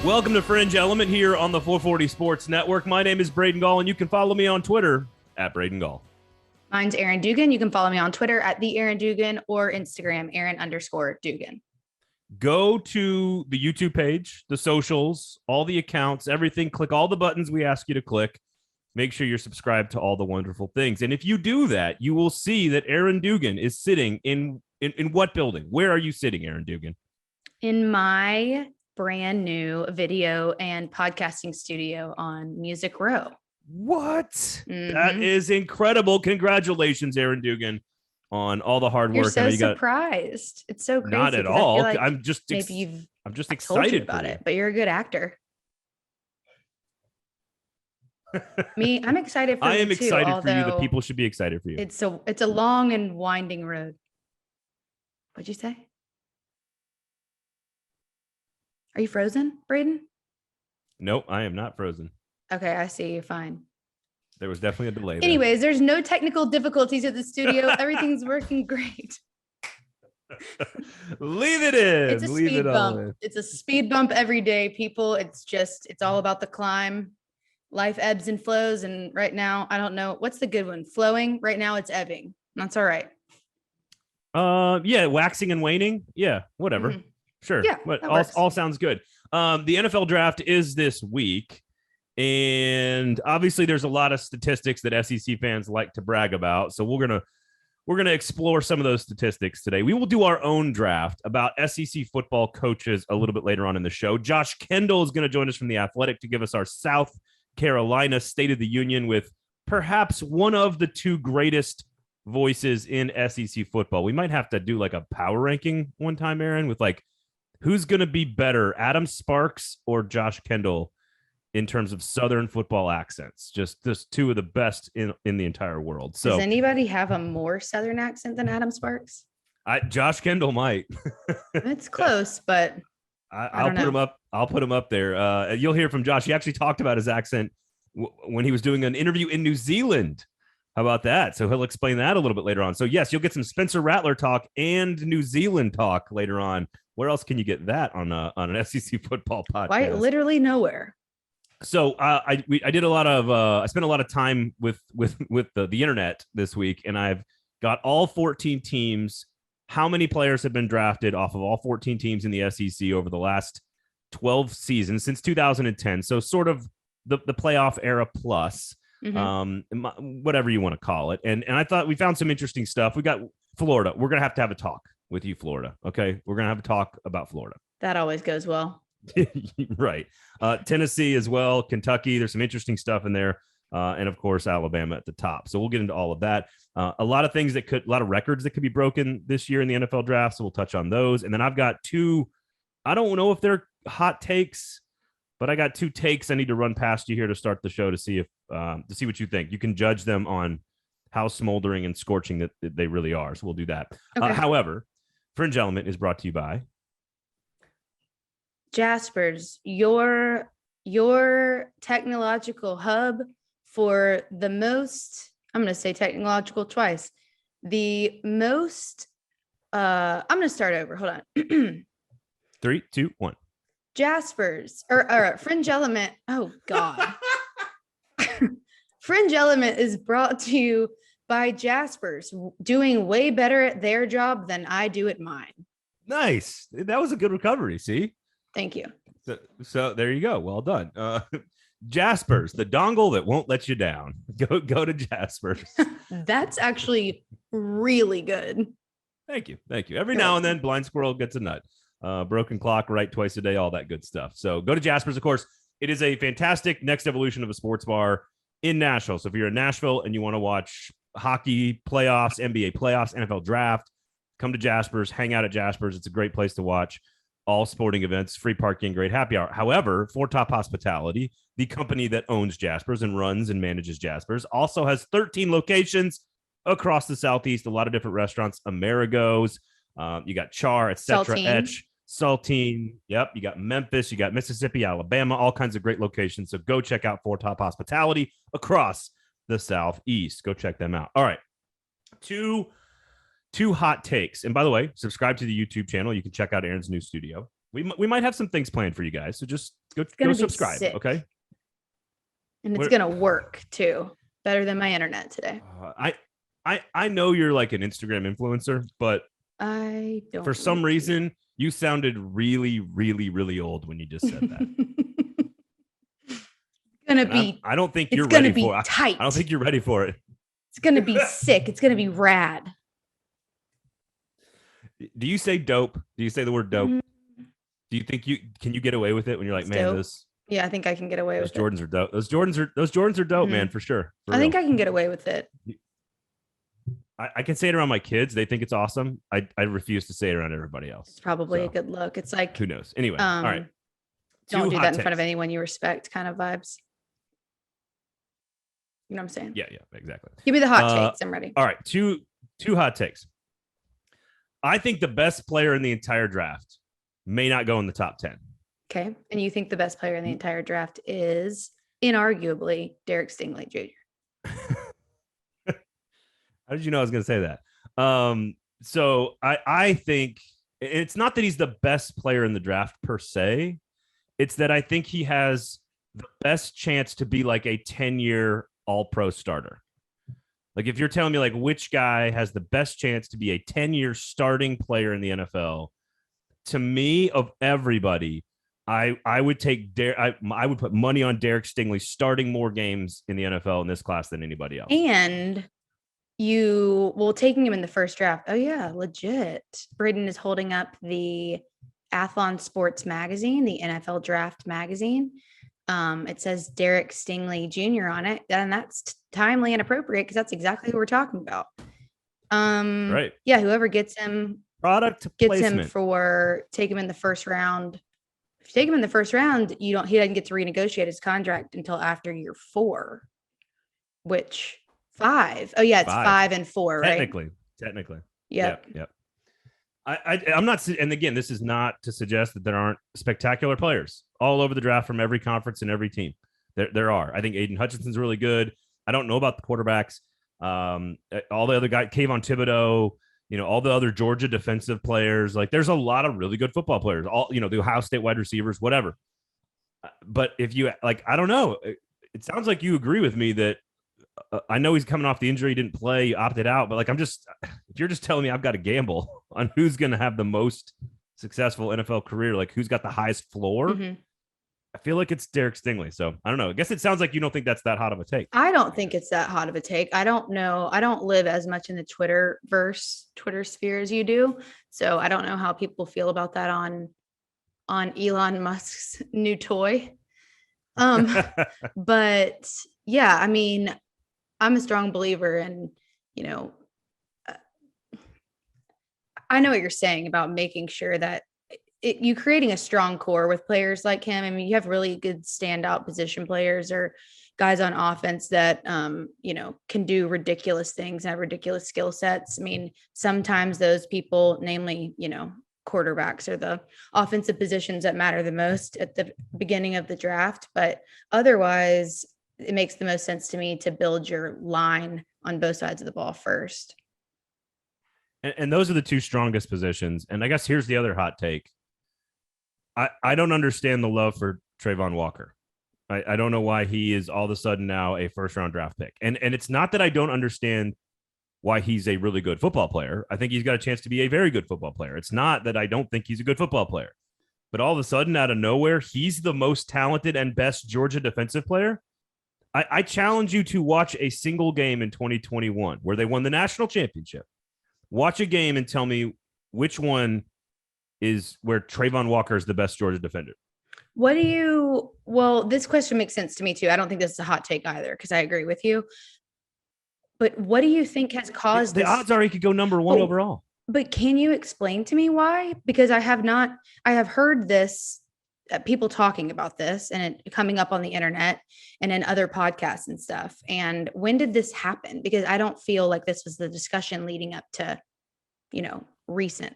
Welcome to Fringe Element here on the 440 Sports Network. My name is Braden Gall, and you can follow me on Twitter at Braden Gall. Mine's Erin Dugan. You can follow me on Twitter at the Erin Dugan or Instagram Erin_Dugan. Go to the YouTube page, the socials, all the accounts, everything. Click all the buttons we ask you to click. Make sure you're subscribed to all the wonderful things. And if you do that, you will see that Erin Dugan is sitting in what building? Where are you sitting, Erin Dugan? In my brand new video and podcasting studio on Music Row. What? Mm-hmm. That is incredible. Congratulations, Erin Dugan, on all the hard work. You're so surprised. It's so crazy. Not at all. Like I'm just excited about it, but you're a good actor. I'm excited for you. I am excited for you. The people should be excited for you. It's a long and winding road. What'd you say? Are you frozen, Braden? Nope, I am not frozen. Okay, I see you. Fine. There was definitely a delay. Anyways, there's no technical difficulties at the studio. Everything's working great. Leave it in. It's a speed bump. It's a speed bump every day, people. It's all about the climb. Life ebbs and flows. And right now, I don't know. What's the good one? Flowing. Right now, it's ebbing. That's all right. Yeah, waxing and waning. Yeah, whatever. Mm-hmm. Sure. Yeah, but all sounds good. The NFL draft is this week. And obviously there's a lot of statistics that SEC fans like to brag about. So we're gonna explore some of those statistics today. We will do our own draft about SEC football coaches a little bit later on in the show. Josh Kendall is going to join us from The Athletic to give us our South Carolina State of the Union with perhaps one of the two greatest voices in SEC football. We might have to do like a power ranking one time, Erin, with like who's going to be better, Adam Sparks or Josh Kendall, in terms of Southern football accents. Just two of the best in the entire world. So does anybody have a more Southern accent than Adam Sparks? Josh Kendall might. It's close, but I'll put him up. I'll put him up there. You'll hear from Josh. He actually talked about his accent when he was doing an interview in New Zealand. How about that? So he'll explain that a little bit later on. So yes, you'll get some Spencer Rattler talk and New Zealand talk later on. Where else can you get that on an SEC football podcast? Why, literally nowhere. So I did a lot of I spent a lot of time with the internet this week, and I've got all 14 teams. How many players have been drafted off of all 14 teams in the SEC over the last 12 seasons since 2010? So sort of the playoff era plus, whatever you want to call it. And I thought we found some interesting stuff. We got Florida. We're gonna have to have a talk with you, Florida. Okay, we're gonna have a talk about Florida. That always goes well. Right. Tennessee as well, Kentucky. There's some interesting stuff in there. And of course, Alabama at the top. So we'll get into all of that. A lot of records that could be broken this year in the NFL draft. So we'll touch on those. And then I've got two, I don't know if they're hot takes, but I got two takes I need to run past you here to start the show to see what you think. You can judge them on how smoldering and scorching that they really are. So we'll do that. Okay. However, Fringe Element is brought to you by Jaspers, your technological hub for the most, I'm going to say technological twice, the most, I'm going to start over. Hold on. 3, 2, 1. Jaspers or Fringe Element. Oh God. Fringe Element is brought to you by Jaspers, doing way better at their job than I do at mine. Nice. That was a good recovery. See? Thank you. So there you go. Well done. Jaspers, the dongle that won't let you down. Go to Jaspers. That's actually really good. Thank you. Every now and then, blind squirrel gets a nut. Broken clock, right twice a day, all that good stuff. So go to Jaspers. Of course, it is a fantastic next evolution of a sports bar in Nashville. So if you're in Nashville and you want to watch hockey playoffs, NBA playoffs, NFL draft, come to Jaspers, hang out at Jaspers. It's a great place to watch all sporting events, free parking, great happy hour. However, Four Top Hospitality, the company that owns Jaspers and runs and manages Jaspers, also has 13 locations across the Southeast, a lot of different restaurants, Amerigo's, you got Char, etc., Etch, Saltine. Yep. You got Memphis, you got Mississippi, Alabama, all kinds of great locations. So go check out Four Top Hospitality across the Southeast. Go check them out. All right. Two hot takes. And by the way, subscribe to the YouTube channel. You can check out Erin's new studio. We might have some things planned for you guys. So just go subscribe. Sick. Okay. And it's going to work too. Better than my internet today. I know you're like an Instagram influencer, but I don't. For some reason, you sounded really, really, really old when you just said that. I don't think you're ready for it. Tight. I don't think you're ready for it. It's going to be sick. It's going to be rad. Do you say dope? Do you say the word dope? Do you think can you get away with it when you're like, man, dope. this? Yeah, I think I can get away with it. Those Jordans are dope. Those Jordans are dope, man, for sure. I think I can get away with it. I can say it around my kids. They think it's awesome. I refuse to say it around everybody else. It's probably a good look. It's like, who knows? Anyway, all right. Don't do that in front of anyone you respect kind of vibes. You know what I'm saying? Yeah, exactly. Give me the hot takes. I'm ready. All right, two hot takes. I think the best player in the entire draft may not go in the top 10. Okay. And you think the best player in the entire draft is inarguably Derek Stingley Jr. How did you know I was going to say that? So I think it's not that he's the best player in the draft per se. It's that I think he has the best chance to be like a 10-year all-pro starter. Like if you're telling me like which guy has the best chance to be a 10-year starting player in the NFL, to me of everybody, I would take I would put money on Derek Stingley starting more games in the NFL in this class than anybody else. And taking him in the first draft. Oh yeah, legit. Braden is holding up the Athlon Sports magazine, the NFL Draft magazine. It says Derek Stingley Jr. on it, and that's timely and appropriate because that's exactly who we're talking about. Right. Yeah, whoever gets him placement. him for take him in the first round. If you take him in the first round, he doesn't get to renegotiate his contract until after year 4, which 5. Oh yeah, it's 5 and 4, right? Technically. Yep. I'm not, and again, this is not to suggest that there aren't spectacular players all over the draft from every conference and every team. There are. I think Aiden Hutchinson's really good. I don't know about the quarterbacks. All the other guys, Kayvon Thibodeau, all the other Georgia defensive players. Like, there's a lot of really good football players. All the Ohio State wide receivers, whatever. But if you I don't know. It sounds like you agree with me that. I know he's coming off the injury, he didn't play, opted out, but like if you're just telling me I've got to gamble on who's going to have the most successful NFL career, like who's got the highest floor, I feel like it's Derek Stingley. So I don't know. I guess it sounds like you don't think that's that hot of a take. I don't think it's that hot of a take. I don't know. I don't live as much in the Twitter sphere as you do. So I don't know how people feel about that on Elon Musk's new toy. But yeah, I mean, I'm a strong believer in, I know what you're saying about making sure that you creating a strong core with players like him. I mean, you have really good standout position players or guys on offense that, can do ridiculous things and have ridiculous skill sets. I mean, sometimes those people, namely, quarterbacks are the offensive positions that matter the most at the beginning of the draft. But otherwise, it makes the most sense to me to build your line on both sides of the ball first. And those are the two strongest positions. And I guess here's the other hot take. I don't understand the love for Trevon Walker. I don't know why he is all of a sudden now a first-round draft pick. And it's not that I don't understand why he's a really good football player. I think he's got a chance to be a very good football player. It's not that I don't think he's a good football player. But all of a sudden, out of nowhere, he's the most talented and best Georgia defensive player. I challenge you to watch a single game in 2021 where they won the national championship. Watch a game and tell me which one is where Trevon Walker is the best Georgia defender. This question makes sense to me too. I don't think this is a hot take either because I agree with you. But what do you think has caused the odds are he could go number 1 overall. But can you explain to me why? Because I have heard this, people talking about this and it coming up on the internet and in other podcasts and stuff. And when did this happen? Because I don't feel like this was the discussion leading up to, recent.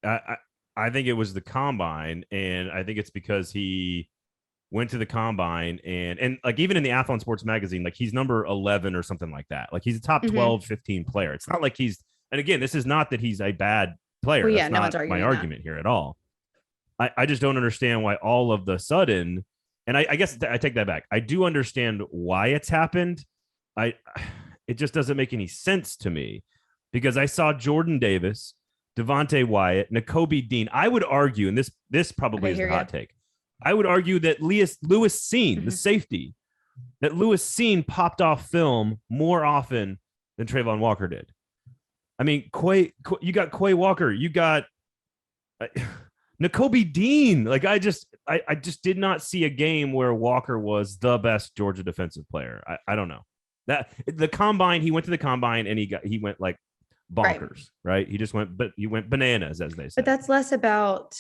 I think it was the combine, and I think it's because he went to the combine and like even in the Athlon Sports magazine, like he's number 11 or something like that. Like he's a top 12, 15 player. It's not like and again, this is not that he's a bad player. Well, yeah, That's no not one's arguing my argument here at all. I just don't understand why all of the sudden, and I guess I take that back. I do understand why it's happened. It just doesn't make any sense to me because I saw Jordan Davis, Devontae Wyatt, Nakobe Dean. I would argue, and this probably is the hot take. I would argue that Lewis Cine, the safety, that Lewis Cine popped off film more often than Trevon Walker did. I mean, you got Quay Walker, you got Nakobe Dean. Like I just did not see a game where Walker was the best Georgia defensive player. I don't know. That the combine, he went to the combine and he went like bonkers, right? He went bananas, as they say. But that's less about,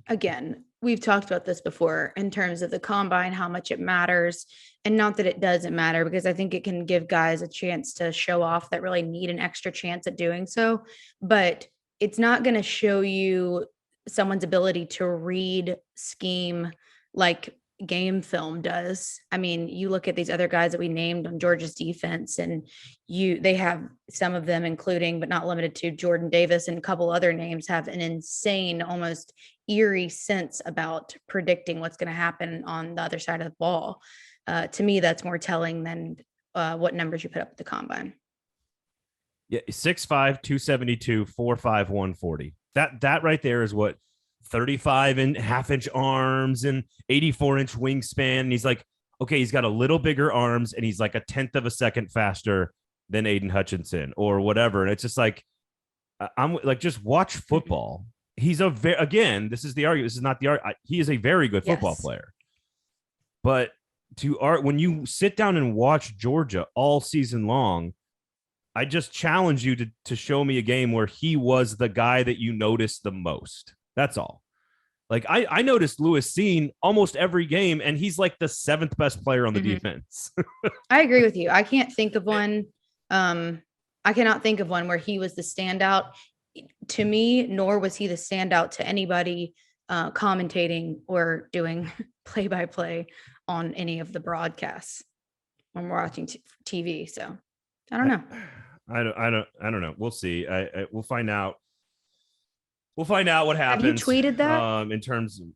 again, we've talked about this before in terms of the combine, how much it matters, and not that it doesn't matter, because I think it can give guys a chance to show off that really need an extra chance at doing so. But it's not going to show you someone's ability to read scheme like game film does. I mean, you look at these other guys that we named on Georgia's defense, and they have some of them, including but not limited to Jordan Davis and a couple other names, have an insane, almost eerie sense about predicting what's going to happen on the other side of the ball. To me, that's more telling than what numbers you put up at the combine. Yeah, 6'5", 272, 4'5", 140. That right there is what 35 and half-inch arms and 84-inch wingspan. And he's like, okay, he's got a little bigger arms and he's like a 1/10 of a second faster than Aiden Hutchinson or whatever. And it's just like, I'm like, just watch football. He's again, this is the argument. This is not the argument. He is a very good football player. But when you sit down and watch Georgia all season long, I just challenge you to show me a game where he was the guy that you noticed the most. That's all. Like I noticed Lewis Cine almost every game, and he's like the 7th best player on the defense. I agree with you. I can't think of one. I cannot think of one where he was the standout to me, nor was he the standout to anybody commentating or doing play-by-play on any of the broadcasts when we're watching TV. So I don't know. I don't know. We'll see. We'll find out. We'll find out what happens. Have you tweeted that? In terms of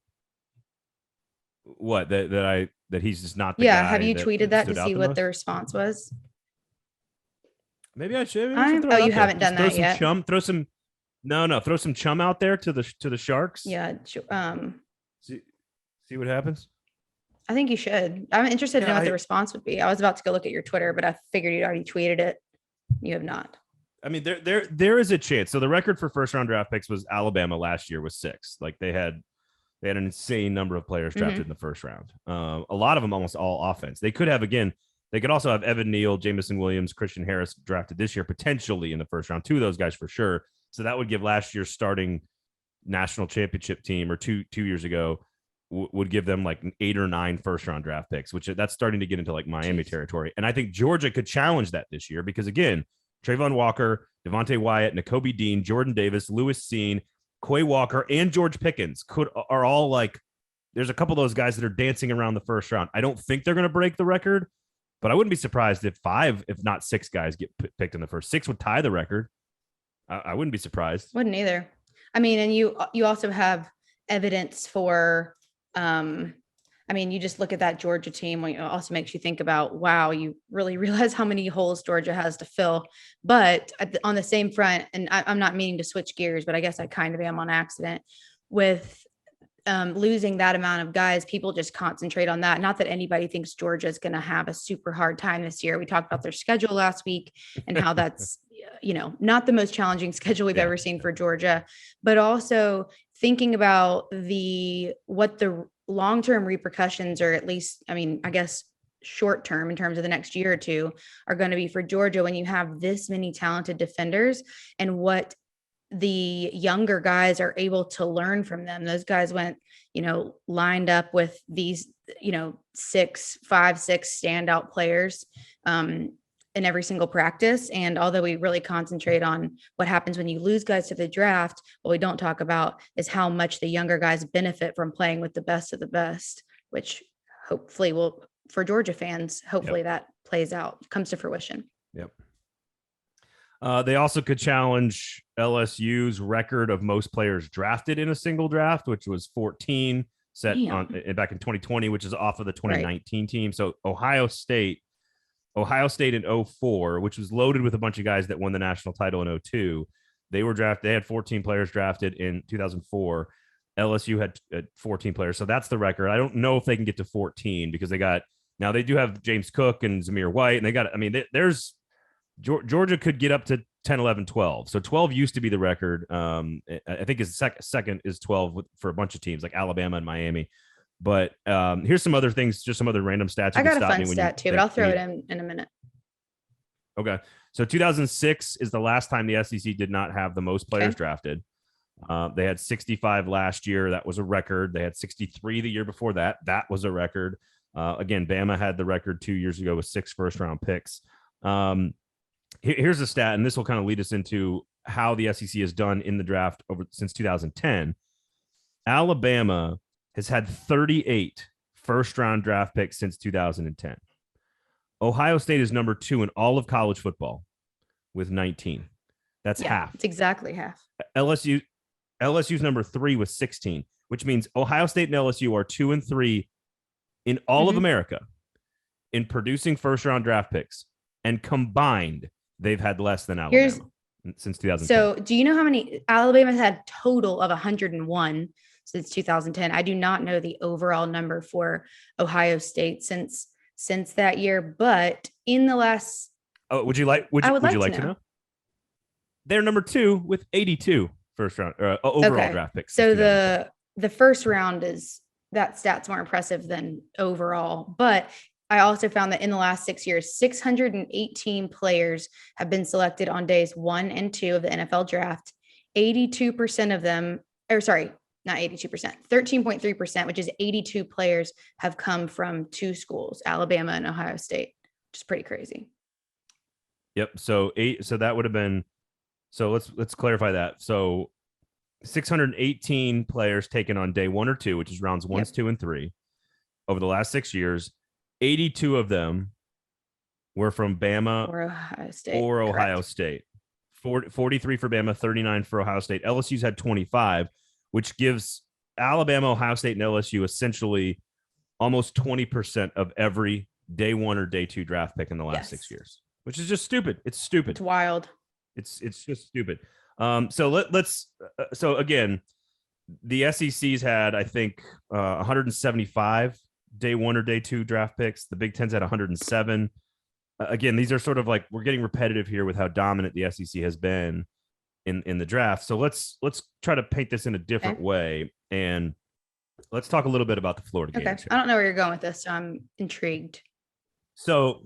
what that he's just not the guy. Have you tweeted that to see what the response was? Maybe I should. You haven't done that yet. Throw some chum out there to the Sharks. Yeah. See what happens. I think you should. I'm interested in what the response would be. I was about to go look at your Twitter, but I figured you'd already tweeted it. You have not. I mean, there is a chance. So the record for first round draft picks was Alabama last year was 6. Like they had an insane number of players drafted in the first round. A lot of them almost all offense. They could also have Evan Neal, Jamison Williams, Christian Harris drafted this year potentially in the first round. 2 of those guys for sure. So that would give last year's starting national championship team, or two years ago, would give them like 8 or 9 first round draft picks, which that's starting to get into like Miami territory. And I think Georgia could challenge that this year because again, Trevon Walker, Devontae Wyatt, Nakobe Dean, Jordan Davis, Lewis Cine, Quay Walker, and George Pickens are all like, there's a couple of those guys that are dancing around the first round. I don't think they're going to break the record, but I wouldn't be surprised if 5, if not 6 guys get picked in the first. 6 would tie the record. I wouldn't be surprised. Wouldn't either. I mean, and you also have evidence for, you just look at that Georgia team. It also makes you think about, wow, you really realize how many holes Georgia has to fill. But on the same front, and I'm not meaning to switch gears, but I guess I kind of am on accident with losing that amount of guys. People just concentrate on that. Not that anybody thinks Georgia is going to have a super hard time this year. We talked about their schedule last week and how that's, not the most challenging schedule we've ever seen for Georgia, but also thinking about what the long-term repercussions, or at least, I guess short-term in terms of the next year or two, are going to be for Georgia when you have this many talented defenders, and what the younger guys are able to learn from them. Those guys went, lined up with these, 6 standout players in every single practice. And although we really concentrate on what happens when you lose guys to the draft, what we don't talk about is how much the younger guys benefit from playing with the best of the best, which hopefully will, for Georgia fans, that plays out, comes to fruition. Yep. They also could challenge LSU's record of most players drafted in a single draft, which was 14, set on back in 2020, which is off of the 2019 team. So Ohio State in 04, which was loaded with a bunch of guys that won the national title in 02. They had 14 players drafted in 2004. LSU had 14 players. So that's the record. I don't know if they can get to 14 because they do have James Cook and Zamir White. And there's Georgia could get up to 10, 11, 12. So 12 used to be the record. I think his second is 12 for a bunch of teams like Alabama and Miami. But here's some other things, just some other random stats. I got a fun stat too, but I'll throw it in a minute. Okay. So 2006 is the last time the SEC did not have the most players drafted. They had 65 last year. That was a record. They had 63 the year before that. That was a record. Again, Bama had the record 2 years ago with 6 first-round picks. Here's a stat, and this will kind of lead us into how the SEC has done in the draft since 2010. Alabama has had 38 first-round draft picks since 2010. Ohio State is number 2 in all of college football with 19. That's half. It's exactly half. LSU's number 3 with 16, which means Ohio State and LSU are 2 and 3 in all of America in producing first-round draft picks, and combined, they've had less than Alabama since 2010. So do you know how many Alabama's had total of 101 since 2010? I do not know the overall number for Ohio State since that year, but in the last... Oh, would you like to know? They're number 2 with 82 first-round overall draft picks. So the first round that stat's more impressive than overall, but I also found that in the last 6 years, 618 players have been selected on days 1 and 2 of the NFL draft. 82% of them, not 82%, 13.3%, which is 82 players have come from 2 schools, Alabama and Ohio State, which is pretty crazy. Yep. So that would have been, so let's clarify that. So 618 players taken on day 1 or 2, which is rounds 1, 2, and 3 over the last 6 years. 82 of them were from Bama or Ohio State. 43 for Bama, 39 for Ohio State. LSU's had 25, which gives Alabama, Ohio State, and LSU essentially almost 20% of every day 1 or day 2 draft pick in the last 6 years, which is just stupid. It's stupid. It's wild. It's just stupid. So again, the SEC's had, I think, 175 day 1 or day 2 draft picks. The Big Ten's had 107. Again, these are sort of like, we're getting repetitive here with how dominant the SEC has been in the draft. So let's try to paint this in a different way, and let's talk a little bit about the Florida Gators. I don't know where you're going with this, so I'm intrigued. So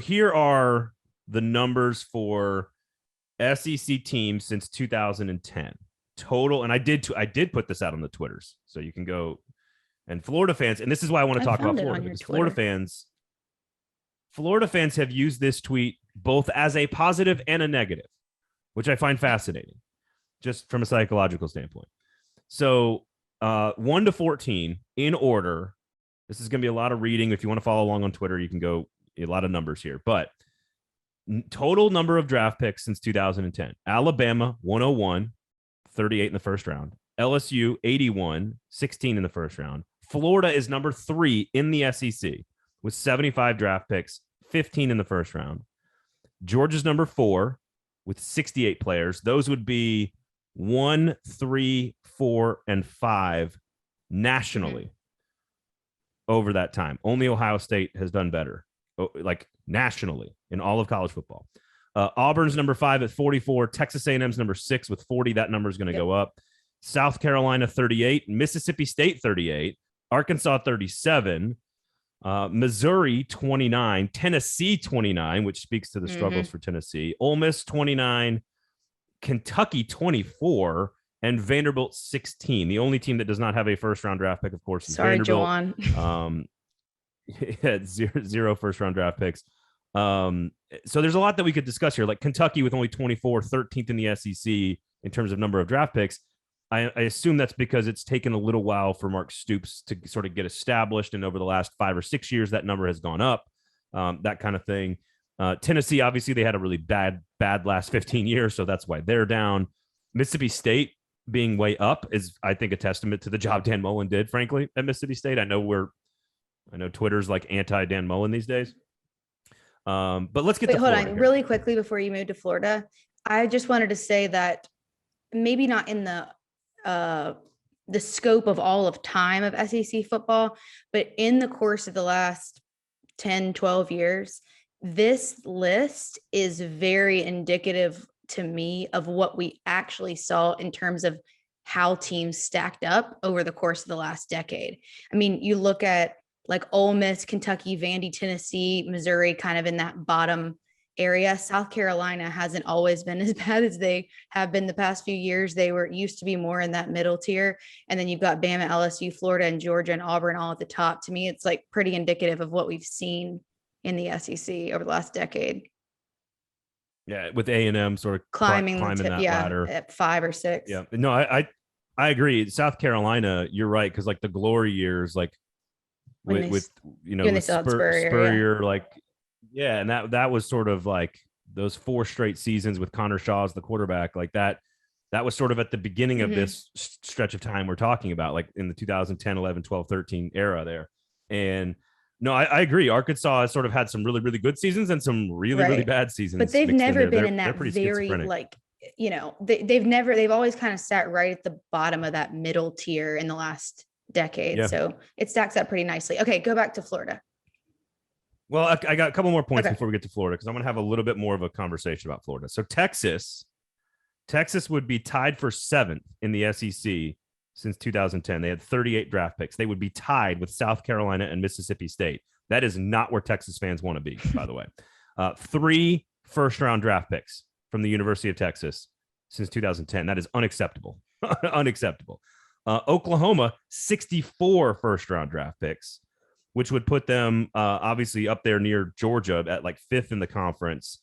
here are the numbers for SEC teams since 2010 total, and I did put this out on the Twitters, so you can go. And Florida fans, and this is why I want to talk about Florida, because Florida fans have used this tweet both as a positive and a negative, which I find fascinating, just from a psychological standpoint. So 1 to 14 in order. This is going to be a lot of reading. If you want to follow along on Twitter, you can go, a lot of numbers here. But total number of draft picks since 2010. Alabama, 101, 38 in the first round. LSU, 81, 16 in the first round. Florida is number 3 in the SEC with 75 draft picks, 15 in the first round. Georgia's number 4 with 68 players. Those would be 1, 3, 4, and 5 nationally over that time. Only Ohio State has done better, like nationally in all of college football. Auburn's number 5 at 44. Texas A&M's number 6 with 40. That number is going to go up. South Carolina 38, Mississippi State 38, Arkansas 37, Missouri 29, Tennessee 29, which speaks to the struggles for Tennessee, Ole Miss 29, Kentucky 24, and Vanderbilt 16. The only team that does not have a first-round draft pick, of course, is Vanderbilt. Had zero first-round draft picks. So there's a lot that we could discuss here, like Kentucky with only 24, 13th in the SEC in terms of number of draft picks. I assume that's because it's taken a little while for Mark Stoops to sort of get established. And over the last 5 or 6 years, that number has gone up, that kind of thing. Tennessee, obviously, they had a really bad last 15 years, so that's why they're down. Mississippi State being way up is, I think, a testament to the job Dan Mullen did, frankly, at Mississippi State. I know Twitter's like anti-Dan Mullen these days. But let's get to Florida. Hold on, really quickly before you move to Florida. I just wanted to say that maybe not in the scope of all of time of SEC football, but in the course of the last 10, 12 years, this list is very indicative to me of what we actually saw in terms of how teams stacked up over the course of the last decade. I mean, you look at like Ole Miss, Kentucky, Vandy, Tennessee, Missouri, kind of in that bottom area. South Carolina hasn't always been as bad as they have been the past few years. They used to be more in that middle tier. And then you've got Bama, LSU, Florida, and Georgia and Auburn all at the top. To me, it's like pretty indicative of what we've seen in the SEC over the last decade. Yeah, with A&M sort of climbing that ladder at 5 or 6. Yeah, no, I agree. South Carolina, you're right, because like the glory years, like with Spurrier, like and that was sort of like those 4 straight seasons with Connor Shaw as the quarterback, like that was sort of at the beginning of this stretch of time we're talking about, like in the 2010, 11, 12, 13 era there. And no, I agree. Arkansas has sort of had some really, really good seasons and some really, really bad seasons. But they've never been in that very, like, they've always kind of sat right at the bottom of that middle tier in the last decade. Yeah. So it stacks up pretty nicely. Okay, go back to Florida. Well, I got a couple more points before we get to Florida, because I'm going to have a little bit more of a conversation about Florida. So Texas would be tied for 7th in the SEC since 2010. They had 38 draft picks. They would be tied with South Carolina and Mississippi State. That is not where Texas fans want to be, by the way. 3 first-round draft picks from the University of Texas since 2010. That is unacceptable. Unacceptable. Oklahoma, 64 first-round draft picks, which would put them obviously up there near Georgia at like 5th in the conference.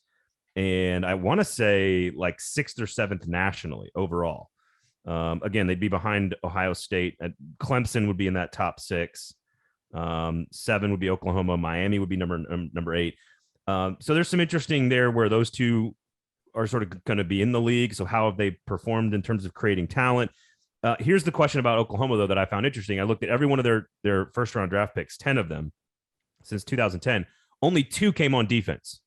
And I want to say like 6th or 7th nationally overall. Again, they'd be behind Ohio State. Clemson would be in that top 6. 7 would be Oklahoma. Miami would be number 8. So there's some interesting there where those two are sort of going to be in the league. So how have they performed in terms of creating talent? Here's the question about Oklahoma, though, that I found interesting. I looked at every one of their first-round draft picks, 10 of them since 2010. Only 2 came on defense.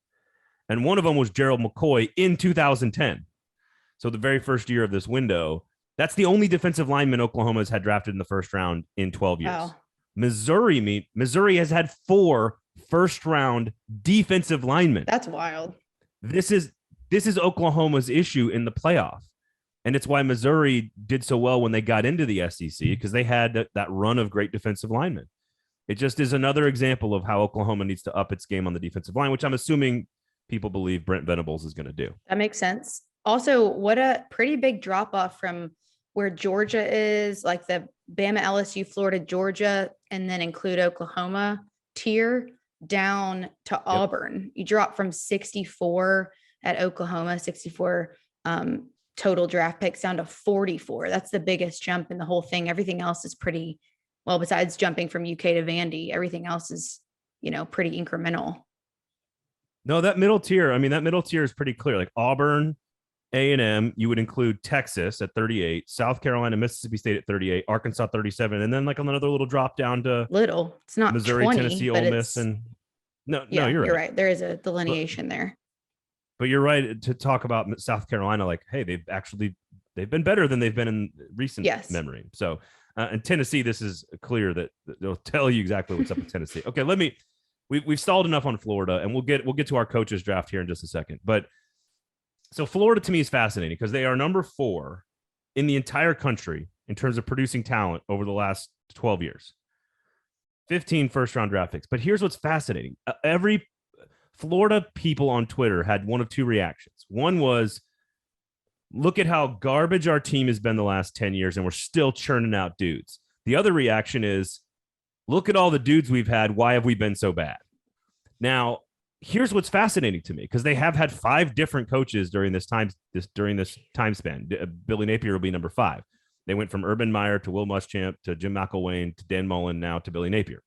And one of them was Gerald McCoy in 2010. So the very first year of this window. That's the only defensive lineman Oklahoma has had drafted in the first round in 12 years. Wow. Missouri has had 4 first-round defensive linemen. That's wild. This is Oklahoma's issue in the playoff. And it's why Missouri did so well when they got into the SEC, because they had that run of great defensive linemen. It just is another example of how Oklahoma needs to up its game on the defensive line, which I'm assuming people believe Brent Venables is going to do. That makes sense. Also, what a pretty big drop off from where Georgia is, like the Bama, LSU, Florida, Georgia, and then include Oklahoma tier down to Auburn. You drop from 64 at Oklahoma, 64 total draft picks down to 44. That's the biggest jump in the whole thing. Everything else is pretty, well, besides jumping from UK to Vandy, everything else is, pretty incremental. No, that middle tier is pretty clear. Like Auburn, A&M, you would include Texas at 38, South Carolina, Mississippi State at 38, Arkansas 37, and then like another little drop down to it's not Missouri, 20, Tennessee, Ole Miss, and you're right. There is a delineation there. But you're right to talk about South Carolina. Like, hey, they've been better than they've been in recent memory. So, and Tennessee, this is clear that they'll tell you exactly what's up with Tennessee. Okay, we've stalled enough on Florida, and we'll get to our coaches draft here in just a second. But so Florida to me is fascinating because they are number 4 in the entire country in terms of producing talent over the last 12 years. 15 first-round draft picks. But here's what's fascinating. Every Florida people on Twitter had one of 2 reactions. One was, look at how garbage our team has been the last 10 years, and we're still churning out dudes. The other reaction is, look at all the dudes we've had. Why have we been so bad? Now, here's what's fascinating to me, because they have had 5 different coaches during this time span. Billy Napier will be number 5. They went from Urban Meyer to Will Muschamp to Jim McElwain to Dan Mullen, now to Billy Napier.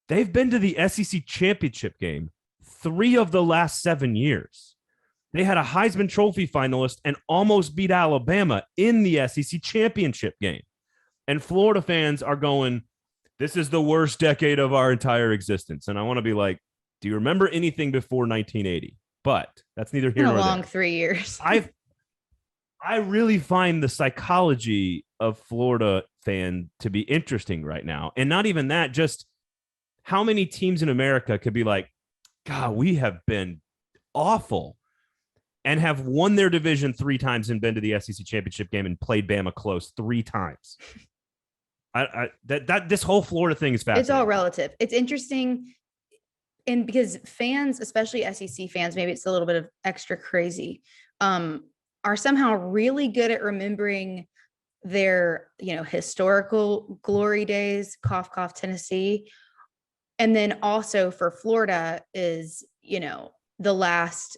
They've been to the SEC championship game 3 of the last 7 years. They had a Heisman Trophy finalist and almost beat Alabama in the SEC championship game. And Florida fans are going, this is the worst decade of our entire existence. And I want to be like, do you remember anything before 1980? But that's neither here nor there. A long 3 years. I really find the psychology of Florida fan to be interesting right now. And not even that, just how many teams in America could be like, God, we have been awful and have won their division 3 times and been to the SEC championship game and played Bama close 3 times. This whole Florida thing is fascinating. It's all relative. It's interesting. And because fans, especially SEC fans, maybe it's a little bit of extra crazy, are somehow really good at remembering their, historical glory days, cough, cough, Tennessee. And then also for Florida is, the last,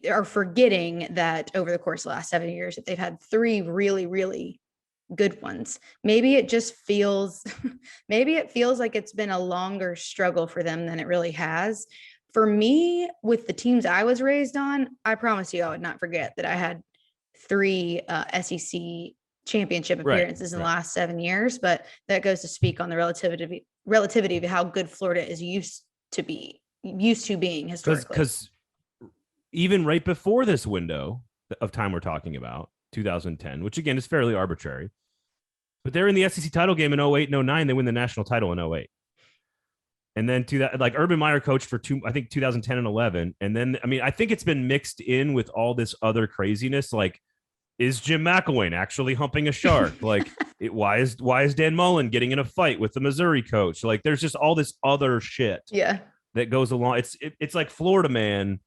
or forgetting that over the course of the last 7 years that they've had 3 really, really good ones. Maybe it feels like it's been a longer struggle for them than it really has. For me, with the teams I was raised on, I promise you I would not forget that I had 3 SEC championship appearances in the last 7 years, but that goes to speak on the relativity of how good Florida is used to being historically. Because even right before this window of time we're talking about, 2010, which again is fairly arbitrary, but they're in the SEC title game in 08 and 09. They win the national title in 08. And then Urban Meyer coached for 2010 and 11. And then, I think it's been mixed in with all this other craziness. Like, is Jim McElwain actually humping a shark? Why is Dan Mullen getting in a fight with the Missouri coach? Like, there's just all this other shit that goes along. It's like Florida man,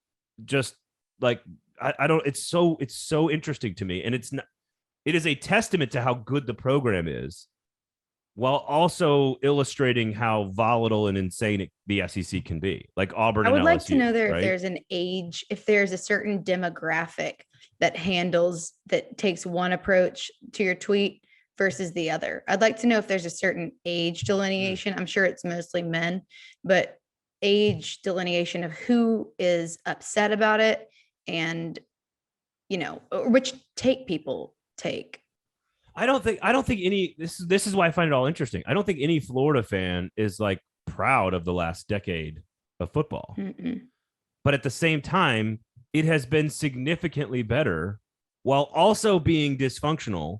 just like, I don't, it's so interesting to me. And it is a testament to how good the program is, while also illustrating how volatile and insane the SEC can be, like Auburn. I would like to know right? if there's an age, if there's a certain demographic that takes one approach to your tweet versus the other. I'd like to know if there's a certain age delineation. I'm sure it's mostly men, but age delineation of who is upset about it and, which take people take. I don't think any, this is why I find it all interesting. I don't think any Florida fan is like proud of the last decade of football. Mm-mm. But at the same time, it has been significantly better while also being dysfunctional,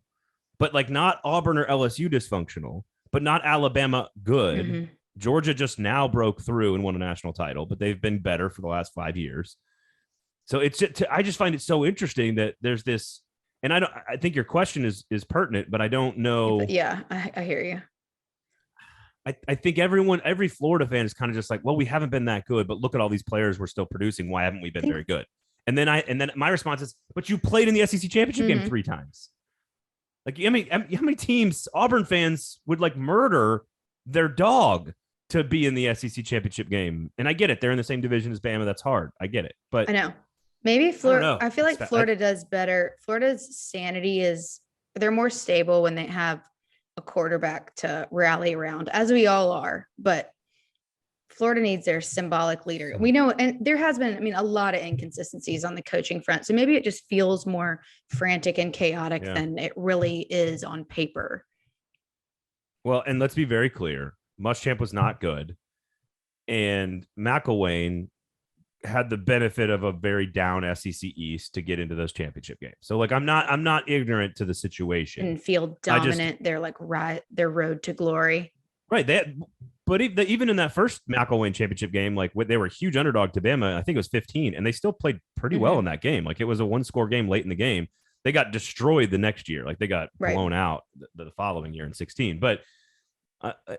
but like not Auburn or LSU dysfunctional, but not Alabama good. Mm-hmm. Georgia just now broke through and won a national title, but they've been better for the last 5 years. So I just find it so interesting that there's this, and I think your question is pertinent, but I don't know. Yeah, I hear you. I think every Florida fan is kind of just like, well, we haven't been that good, but look at all these players we're still producing. Why haven't we been very good? And then my response is, but you played in the SEC championship game 3 times. Like, how many teams Auburn fans would like murder their dog to be in the SEC championship game? And I get it. They're in the same division as Bama. That's hard. I get it. But I know. Maybe Florida, I feel like Florida does better. Florida's sanity they're more stable when they have a quarterback to rally around, as we all are. But Florida needs their symbolic leader. We know, and there has been, a lot of inconsistencies on the coaching front. So maybe it just feels more frantic and chaotic than it really is on paper. Well, and let's be very clear. Muschamp was not good. And McElwain had the benefit of a very down SEC East to get into those championship games. So like, I'm not ignorant to the situation and feel dominant. They're like their road to glory. Right. But even in that first McElwain championship game, like they were a huge underdog to Bama. I think it was 15, and they still played pretty well in that game. Like it was a 1-score game late in the game. They got destroyed the next year. Like they got blown out the following year in 16. But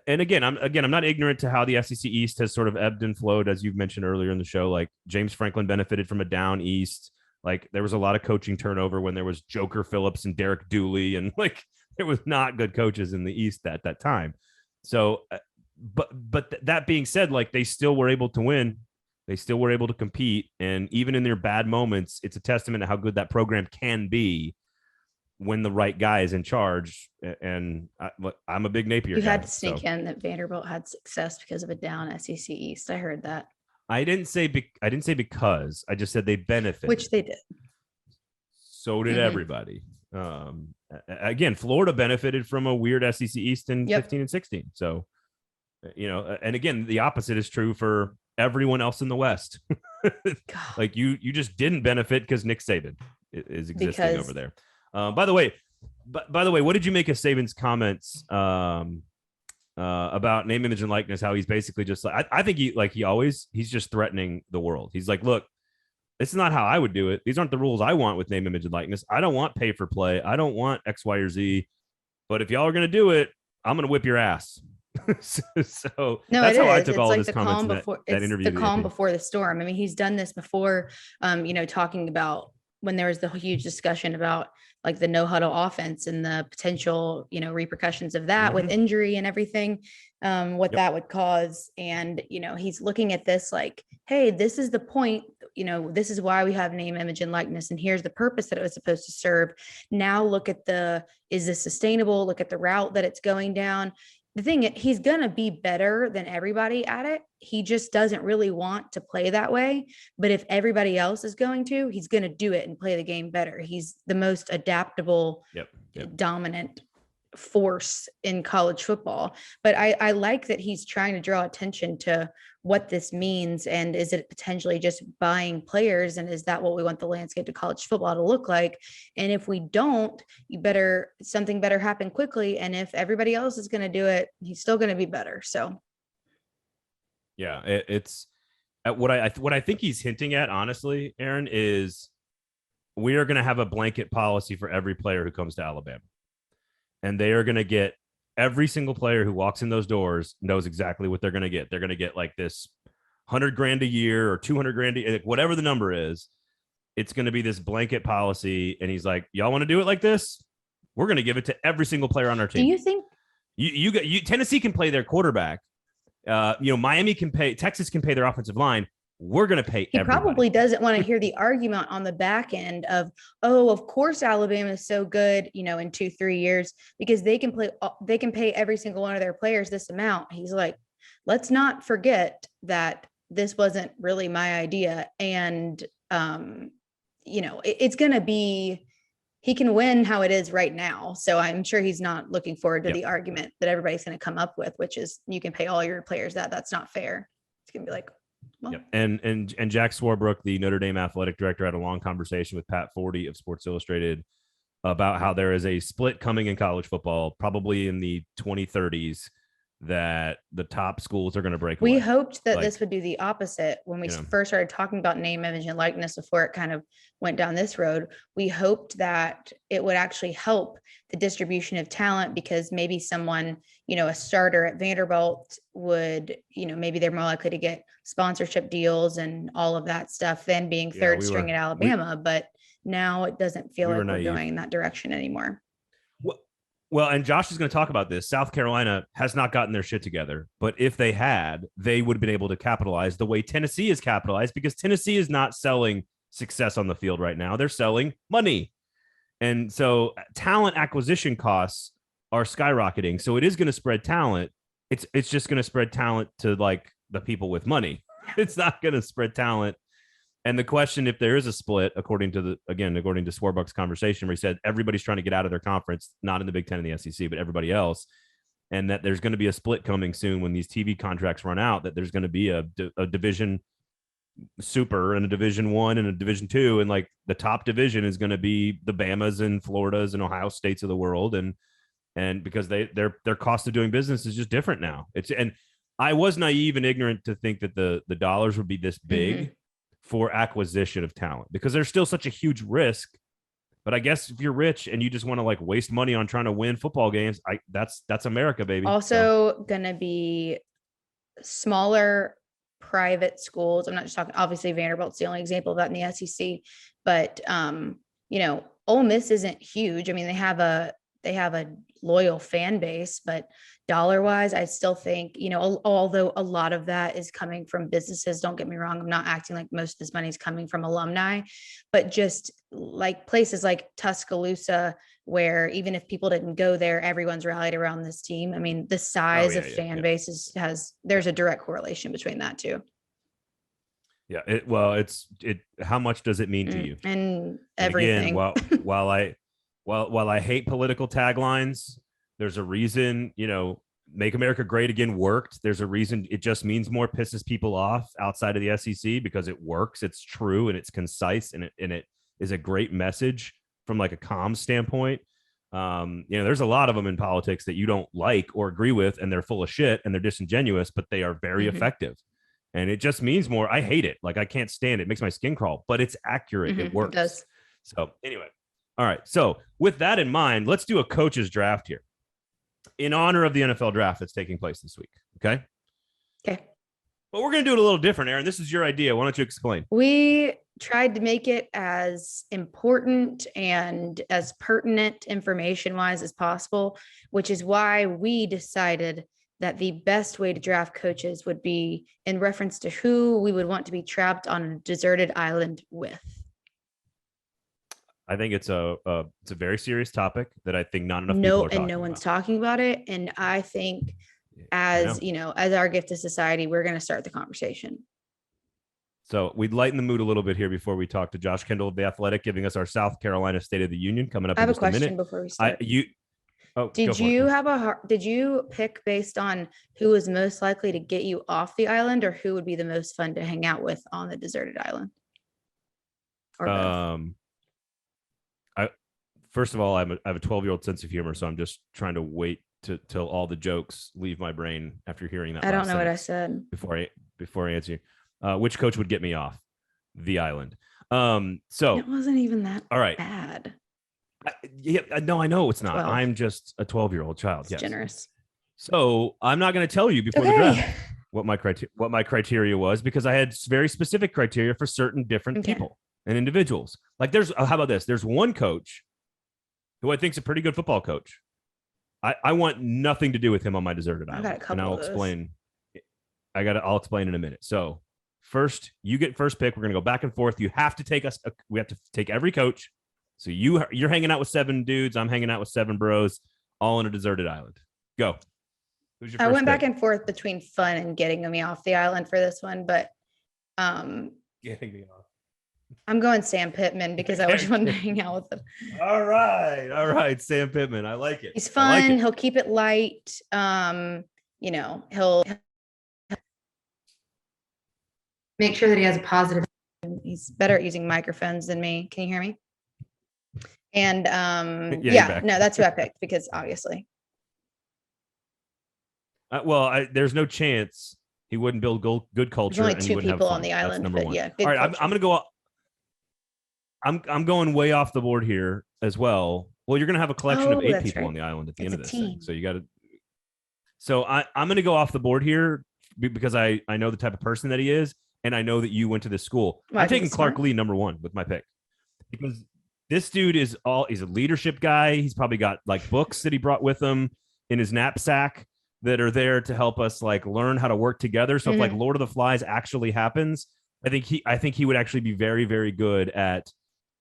and again, I'm not ignorant to how the SEC East has sort of ebbed and flowed, as you've mentioned earlier in the show. Like James Franklin benefited from a down East. Like there was a lot of coaching turnover when there was Joker Phillips and Derek Dooley, and like there was not good coaches in the East at that time. So, but that being said, like they still were able to win. They still were able to compete, and even in their bad moments, it's a testament to how good that program can be when the right guy is in charge. And I'm a big Napier guy. You had to sneak in that Vanderbilt had success because of a down SEC East. I heard that. I didn't say because. I just said they benefited, which they did. So did everybody. Again, Florida benefited from a weird SEC East in 15 and 16. So, and again, the opposite is true for everyone else in the West. Like you just didn't benefit because Nick Saban is existing over there. By the way, what did you make of Saban's comments about name, image, and likeness? How he's basically just like, I think he's just threatening the world. He's like, look, this is not how I would do it. These aren't the rules I want with name, image, and likeness. I don't want pay for play. I don't want X, Y, or Z. But if y'all are going to do it, I'm going to whip your ass. So no, that's how I took it's all like of his comments before, that interview. The calm before the storm. I mean, he's done this before, talking about when there was the huge discussion about like the no huddle offense and the potential, repercussions of that with injury and everything, that would cause. And, he's looking at this like, hey, this is the point, this is why we have name, image, and likeness. And here's the purpose that it was supposed to serve. Now look at is this sustainable? Look at the route that it's going down. The thing, he's going to be better than everybody at it. He just doesn't really want to play that way. But if everybody else is going to, he's going to do it and play the game better. He's the most adaptable, dominant force in college football. But I like that he's trying to draw attention to what this means. And is it potentially just buying players? And is that what we want the landscape of college football to look like? And if we don't, something better happen quickly. And if everybody else is going to do it, he's still going to be better. So. Yeah, it's what I think he's hinting at, honestly, Erin, is we are going to have a blanket policy for every player who comes to Alabama. And they are going to get every single player who walks in those doors knows exactly what they're going to get. They're going to get like this $100,000 a year or $200,000 a year, whatever the number is. It's going to be this blanket policy. And he's like, y'all want to do it like this? We're going to give it to every single player on our team. Do you think you Tennessee can play their quarterback? Miami can pay, Texas can pay their offensive line. We're going to pay everybody. Probably doesn't want to hear the argument on the back end of, oh, of course, Alabama is so good, in 2-3 years because they can pay every single one of their players this amount. He's like, let's not forget that this wasn't really my idea. And, it's going to be, he can win how it is right now. So I'm sure he's not looking forward to the argument that everybody's going to come up with, which is you can pay all your players that's not fair. It's going to be like, well. Yep. And Jack Swarbrick, the Notre Dame athletic director, had a long conversation with Pat Forty of Sports Illustrated about how there is a split coming in college football, probably in the 2030s, that the top schools are going to break away. We hoped that this would do the opposite when we first started talking about name, image, and likeness before it kind of went down this road. We hoped that it would actually help the distribution of talent because maybe someone, a starter at Vanderbilt would, maybe they're more likely to get sponsorship deals and all of that stuff than being third string at Alabama. But now it doesn't feel like we're going in that direction anymore. Well, and Josh is going to talk about this. South Carolina has not gotten their shit together, but if they had, they would have been able to capitalize the way Tennessee is capitalized because Tennessee is not selling success on the field right now. They're selling money. And so talent acquisition costs are skyrocketing. So it is going to spread talent. It's just going to spread talent to like the people with money. It's not going to spread talent. And the question, if there is a split, according to Swarbrick's conversation, where he said everybody's trying to get out of their conference, not in the Big Ten and the SEC, but everybody else, and that there's going to be a split coming soon when these TV contracts run out, that there's going to be a division super and a Division I and a Division II, and like the top division is going to be the Bamas and Floridas and Ohio States of the world, and because their cost of doing business is just different now. And I was naive and ignorant to think that the dollars would be this big for acquisition of talent because there's still such a huge risk. But I guess if you're rich and you just want to like waste money on trying to win football games, that's America, baby. Also gonna be smaller private schools. I'm not just talking, obviously Vanderbilt's the only example of that in the SEC, but Ole Miss isn't huge. I mean, they have a loyal fan base, but dollar wise, I still think, although a lot of that is coming from businesses, don't get me wrong. I'm not acting like most of this money is coming from alumni, but just like places like Tuscaloosa, where even if people didn't go there, everyone's rallied around this team. I mean, the size of fan bases there's a direct correlation between that too. Yeah. How much does it mean to you? And everything. And again, while I hate political taglines, there's a reason, Make America Great Again worked. There's a reason it just means more, pisses people off outside of the SEC because it works. It's true and it's concise and it is a great message from like a comm standpoint. There's a lot of them in politics that you don't like or agree with, and they're full of shit and they're disingenuous, but they are very effective. And it just means more. I hate it. Like I can't stand it. It makes my skin crawl, but it's accurate. It works. It does. So anyway. All right. So with that in mind, let's do a coach's draft here in honor of the NFL draft that's taking place this week. Okay. But we're going to do it a little different, Erin. This is your idea. Why don't you explain? We tried to make it as important and as pertinent information-wise as possible, which is why we decided that the best way to draft coaches would be in reference to who we would want to be trapped on a deserted island with. I think it's a very serious topic that I think not enough people are talking about. No one's talking about it. And I think as our gift to society, we're going to start the conversation. So we'd lighten the mood a little bit here before we talk to Josh Kendall of The Athletic, giving us our South Carolina State of the Union coming up. I have a question before we start. Did you pick based on who was most likely to get you off the island, or who would be the most fun to hang out with on the deserted island? Or First of all, I have a 12-year-old sense of humor, so I'm just trying to wait till all the jokes leave my brain after hearing that. I don't know what I said before I answer you. Which coach would get me off the island? So it wasn't even that all right. bad. No, I know it's not. 12. I'm just a 12-year-old child. Yes. Generous. So I'm not going to tell you before the draft what my criteria was, because I had very specific criteria for certain different people and individuals. Like how about this? There's one coach who I think is a pretty good football coach. I want nothing to do with him on my deserted island. And I'll explain. I'll explain in a minute. So first, you get first pick. We're going to go back and forth. You have to take we have to take every coach. So you're hanging out with 7 dudes. I'm hanging out with 7 bros, all on a deserted island. Go. Who's your first I went pick? back and forth between fun and getting me off the island for this one, but getting me off. I'm going Sam Pittman because I just wanted to hang out with him. All right, Sam Pittman. I like it. He's fun. He'll keep it light. He'll make sure that he has a positive. He's better at using microphones than me. Can you hear me? And that's who I picked because obviously. There's no chance he wouldn't build good culture. There's only 2 people on the island. That's number 1. Yeah. All right, I'm going to go. I'm going way off the board here as well. Well, you're going to have a collection of 8 people on the island at the end of this thing. So you got to. So I'm going to go off the board here because I know the type of person that he is, and I know that you went to this school. I'm taking Clark Lee number 1 with my pick because this dude he's a leadership guy. He's probably got like books that he brought with him in his knapsack that are there to help us like learn how to work together. So if like Lord of the Flies actually happens, I think he would actually be very, very good at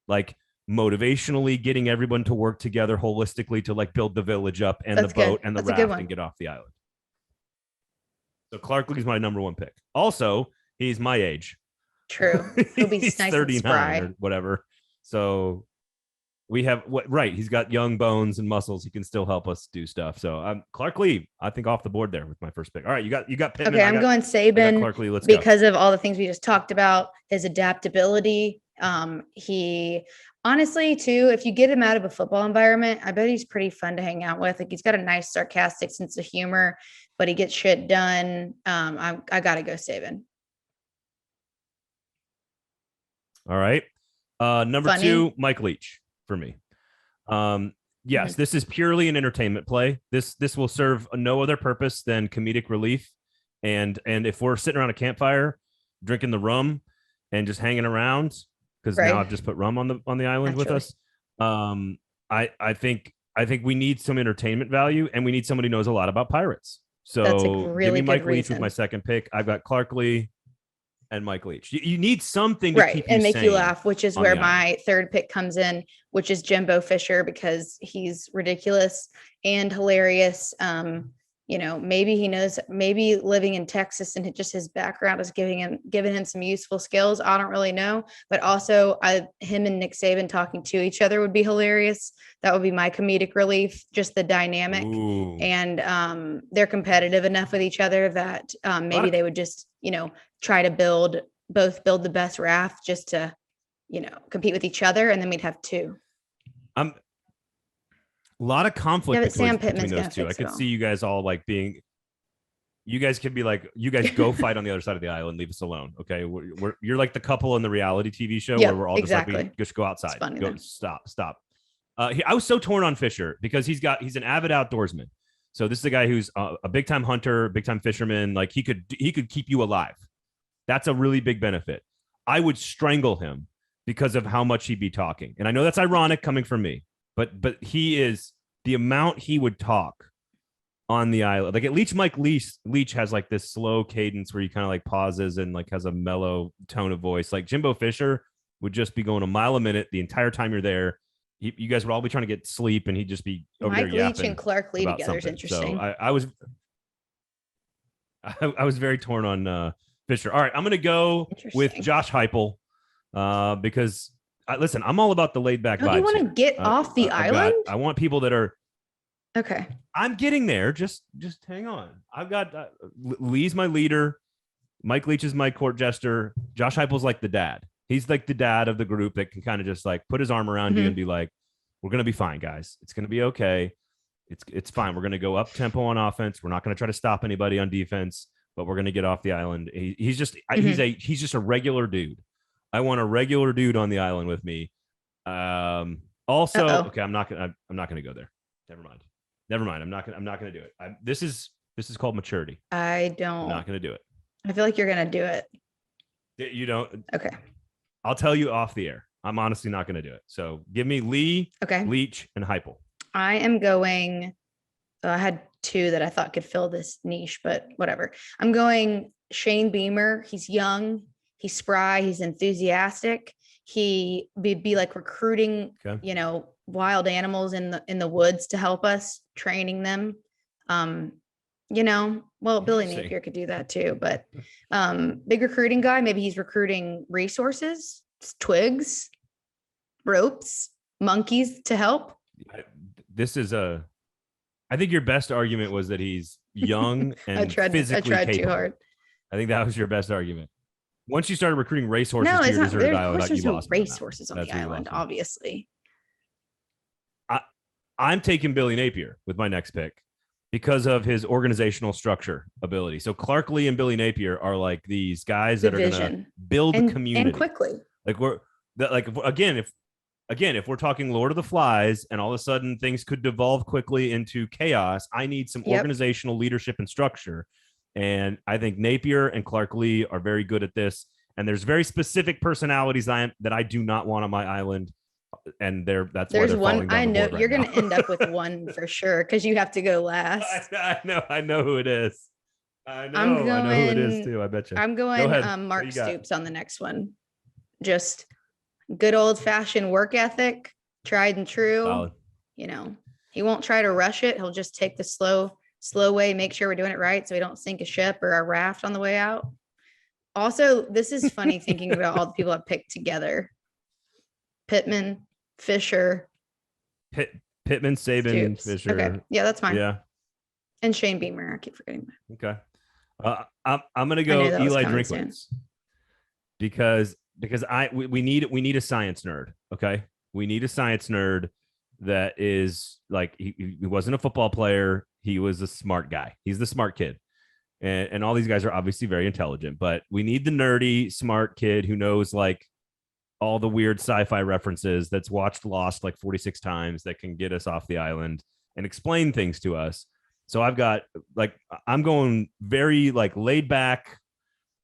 like motivationally getting everyone to work together holistically to like build the village up and the boat and the raft and get off the island. So Clark Lee's my number 1 pick. Also, he's my age. True. He'll be he's nice 39 or whatever. So we have he's got young bones and muscles. He can still help us do stuff. So Clark Lee, I think off the board there with my first pick. All right, you got Pittman. Okay, I'm going Saban Clark Lee, because of all the things we just talked about, his adaptability. He honestly too, if you get him out of a football environment, I bet he's pretty fun to hang out with. Like he's got a nice sarcastic sense of humor, but he gets shit done. I gotta go Saban. All right. Number 2, Mike Leach for me. Yes, this is purely an entertainment play. This will serve no other purpose than comedic relief. And if we're sitting around a campfire, drinking the rum and just hanging around, because now I've just put rum on the island with us. I think we need some entertainment value, and we need somebody who knows a lot about pirates. So that's a really give me Mike Leach with my second pick. I've got Clark Lee and Mike Leach. You need something to keep you and make sane you laugh, which is where my third pick comes in, which is Jimbo Fisher, because he's ridiculous and hilarious. maybe he knows, maybe living in Texas and just his background is giving him some useful skills. I don't really know, but also him and Nick Saban talking to each other would be hilarious. That would be my comedic relief, just the dynamic. Ooh. And they're competitive enough with each other that maybe they would just, try to build the best raft just to, compete with each other. And then we'd have two. A lot of conflict between those two. I could see you guys all like being. You guys could be like, you guys go fight on the other side of the island, leave us alone. Okay, you're like the couple in the reality TV show where we're all just like, we just go outside. Go stop. I was so torn on Fisher because he's an avid outdoorsman. So this is a guy who's a big time hunter, big time fisherman. Like he could keep you alive. That's a really big benefit. I would strangle him because of how much he'd be talking, and I know that's ironic coming from me. But he is, the amount he would talk on the island. Like at least Mike Leach has like this slow cadence where he kind of like pauses and like has a mellow tone of voice. Like Jimbo Fisher would just be going a mile a minute the entire time you're there. You guys would all be trying to get sleep and he'd just be over Mike there Leach and Clark Lee together is interesting. So I was very torn on Fisher. All right, I'm going to go with Josh Heupel because listen, I'm all about the laid back vibes. You want to get off the island? I want people that are okay. I'm getting there. Just hang on. I've got Lee's my leader. Mike Leach is my court jester. Josh Heupel's like the dad. He's like the dad of the group that can kind of just like put his arm around you and be like, "We're gonna be fine, guys. It's gonna be okay. It's fine. We're gonna go up tempo on offense. We're not gonna try to stop anybody on defense, but we're gonna get off the island." He's just a regular dude. I want a regular dude on the island with me. Okay, I'm not gonna go there. Never mind. I'm not gonna do it. This is called maturity. I'm not gonna do it. I feel like you're gonna do it. You don't. Okay. I'll tell you off the air. I'm honestly not gonna do it. So give me Lee, Leach, and Heupel. I am going. I had two that I thought could fill this niche, but whatever. I'm going Shane Beamer. He's young. He's spry. He's enthusiastic. He be like recruiting, wild animals in the woods to help us, training them. Billy Napier could do that too, but big recruiting guy. Maybe he's recruiting resources, twigs, ropes, monkeys to help. I think your best argument was that he's young and physically capable. I tried too hard. I think that was your best argument. Once you started recruiting racehorses to your deserted island, you lost. Racehorses on the island, obviously. I'm taking Billy Napier with my next pick because of his organizational structure ability. So Clark Lee and Billy Napier are like these guys that are going to build a community and quickly. Like if we're talking Lord of the Flies and all of a sudden things could devolve quickly into chaos, I need some organizational leadership and structure. And I think Napier and Clark Lee are very good at this. And there's very specific personalities that I do not want on my island. And there's one. I know you're going to end up with one for sure because you have to go last. I know who it is. I know who it is too. I bet you. I'm going Mark Stoops on the next one. Just good old fashioned work ethic, tried and true. Solid. He won't try to rush it. He'll just take the slow way, make sure we're doing it right so we don't sink a ship or a raft on the way out. Also, this is funny thinking about all the people I picked together. Pittman, Fisher. Pittman, Saban, Stoops. Fisher. Okay. Yeah, that's fine. Yeah. And Shane Beamer. I keep forgetting that. Okay. I'm going to go Eli Drinkwitz because we need a science nerd. Okay. We need a science nerd that is like, he wasn't a football player. He was a smart guy. He's the smart kid. And all these guys are obviously very intelligent, but we need the nerdy, smart kid who knows like all the weird sci-fi references, that's watched Lost like 46 times, that can get us off the island and explain things to us. So I'm going very like laid back.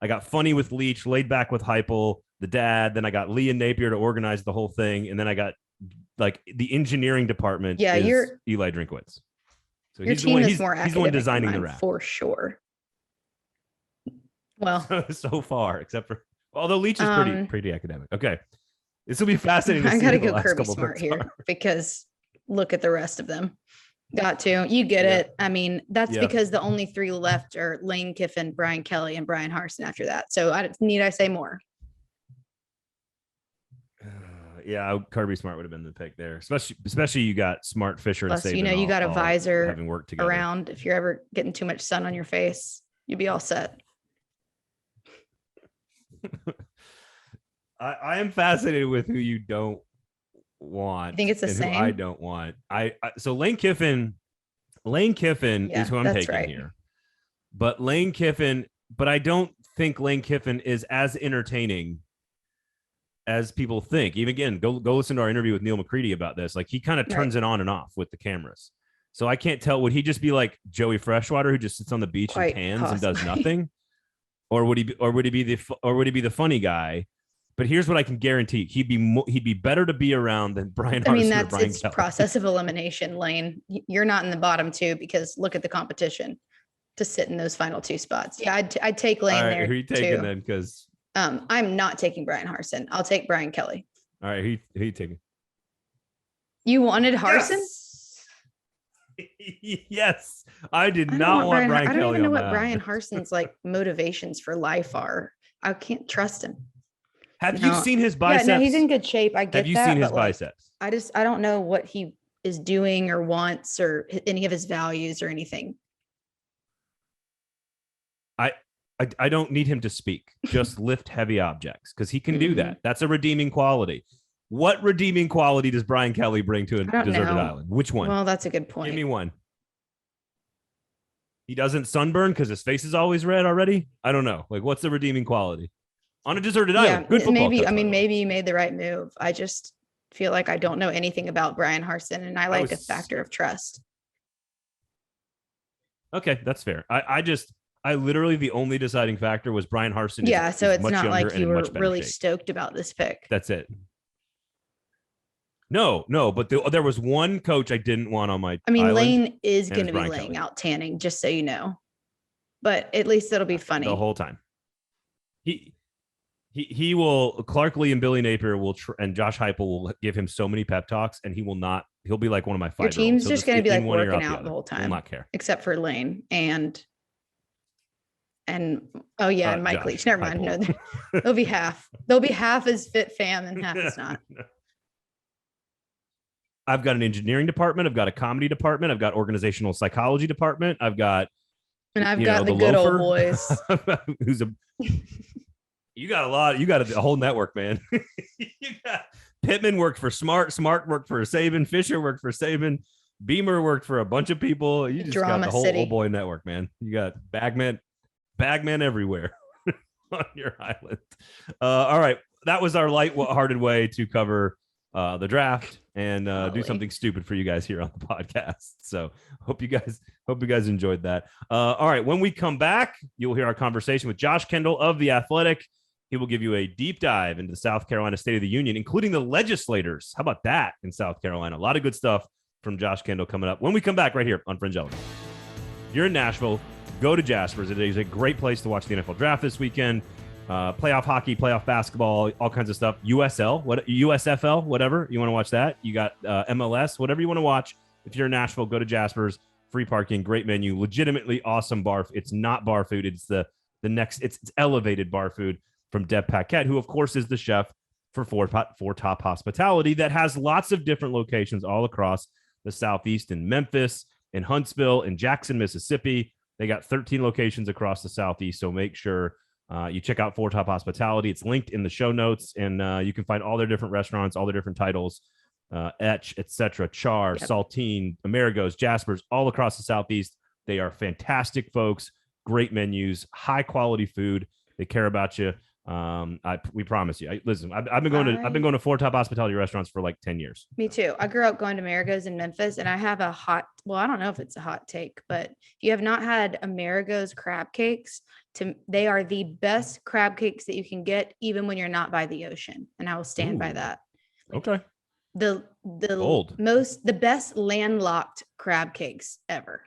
I got funny with Leach, laid back with Heupel, the dad. Then I got Lee and Napier to organize the whole thing. And then I got like the engineering department. Yeah, is Eli Drinkwitz. So your team is more academic. He's the one designing the raft for sure. Well, so far, except for although Leach is pretty academic. Okay, this will be fascinating. I got to go Kirby Smart here because look at the rest of them. Got to. You get it. I mean, that's because the only three left are Lane Kiffin, Brian Kelly, and Brian Harsin after that. So need I say more? Kirby Smart would have been the pick there, especially you got Smart, Fisher, and Saban. You got a visor having worked together around. If you're ever getting too much sun on your face, you'd be all set. I am fascinated with who you don't want. I think it's the same. Who I don't want. So Lane Kiffin is who I'm taking here. But I don't think Lane Kiffin is as entertaining as people think. Even again, go listen to our interview with Neil McCready about this. Like, he kind of turns it on and off with the cameras. So I can't tell, would he just be like Joey Freshwater, who just sits on the beach and tans and does nothing? Or would he be the funny guy? But here's what I can guarantee: he'd be better to be around than Brian Harsin. I mean, it's Kelly. Process of elimination, Lane. You're not in the bottom two because look at the competition to sit in those final two spots. Yeah, I'd take Lane there. Who are you taking then? Because I'm not taking Brian Harsin. I'll take Brian Kelly. All right, who you taking? You wanted Harsin? Yes, I did not want Brian Kelly. I don't even know what Brian Harsin's like motivations for life are. I can't trust him. Have you seen his biceps? Yeah, no, he's in good shape. I get that. Have you seen his biceps? I don't know what he is doing or wants or any of his values or anything. I don't need him to speak. Just lift heavy objects because he can do that. That's a redeeming quality. What redeeming quality does Brian Kelly bring to a deserted island? Which one? Well, that's a good point. Give me one. He doesn't sunburn because his face is always red already. I don't know. Like, what's the redeeming quality on a deserted island? Good football. Maybe you made the right move. I just feel like I don't know anything about Brian Harsin, and I like a factor of trust. Okay, that's fair. I literally, the only deciding factor was Brian Harsin. Yeah, so it's not like you were really stoked about this pick. That's it. No, but there was one coach I didn't want on my island, Lane is going to be laying out tanning, just so you know. But at least it'll be funny. The whole time. He will, Clark Lee and Billy Napier and Josh Heupel will give him so many pep talks, and he'll be like one of my 5-year-olds. Your team's just going to be like working out the whole time. Will not care. Except for Lane and Mike Leach. Never mind. No, they'll be half. They'll be half as fit fam and half as not. I've got an engineering department. I've got a comedy department. I've got organizational psychology department. I've got the good old boys. You got a lot. You got a whole network, man. You got Pittman worked for Smart worked for Saban, Fisher worked for Saban, Beamer worked for a bunch of people. You just got the whole old boy network, man. You got bagmen everywhere on your island. All right. That was our light-hearted way to cover the draft and do something stupid for you guys here on the podcast. So hope you guys enjoyed that. All right. When we come back, you'll hear our conversation with Josh Kendall of The Athletic. He will give you a deep dive into the South Carolina State of the Union, including the legislators. How about that in South Carolina? A lot of good stuff from Josh Kendall coming up when we come back right here on Fringe Element. If you're in Nashville, go to Jaspers. It is a great place to watch the NFL draft this weekend. Playoff hockey, playoff basketball, all kinds of stuff. USFL, whatever. You want to watch that? You got MLS, whatever you want to watch. If you're in Nashville, go to Jaspers. Free parking, great menu, legitimately awesome bar. It's not bar food. It's the next. It's elevated bar food from Deb Paquette, who of course is the chef for Four Top Hospitality that has lots of different locations all across the Southeast, in Memphis, in Huntsville, in Jackson, Mississippi. They got 13 locations across the Southeast. So make sure you check out Four Top Hospitality. It's linked in the show notes, and you can find all their different restaurants, all their different titles, Etch, etc., Char, Saltine, Amerigo's, Jaspers, all across the Southeast. They are fantastic folks, great menus, high quality food. They care about you. We promise you. Listen, I've been going to Four Top Hospitality restaurants for like 10 years. Me too. I grew up going to Amerigo's in Memphis, and I have I don't know if it's a hot take, but if you have not had Amerigo's crab cakes, they are the best crab cakes that you can get, even when you're not by the ocean. And I will stand by that. Okay. The best landlocked crab cakes ever.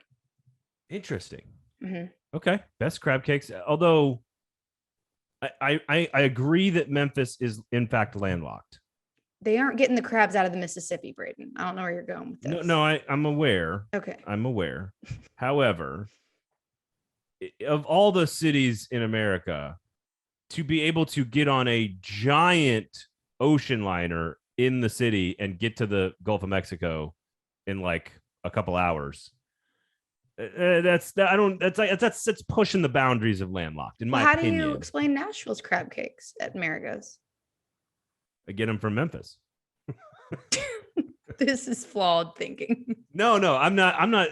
Interesting. Mm-hmm. Okay. Best crab cakes. Although I agree that Memphis is in fact landlocked. They aren't getting the crabs out of the Mississippi, Braden. I don't know where you're going with this. No, I'm aware. Okay. I'm aware. However, of all the cities in America, to be able to get on a giant ocean liner in the city and get to the Gulf of Mexico in like a couple hours, that's pushing the boundaries of landlocked, in my opinion. How do you explain Nashville's crab cakes at Marigo's? I get them from Memphis. This is flawed thinking. No, I'm not.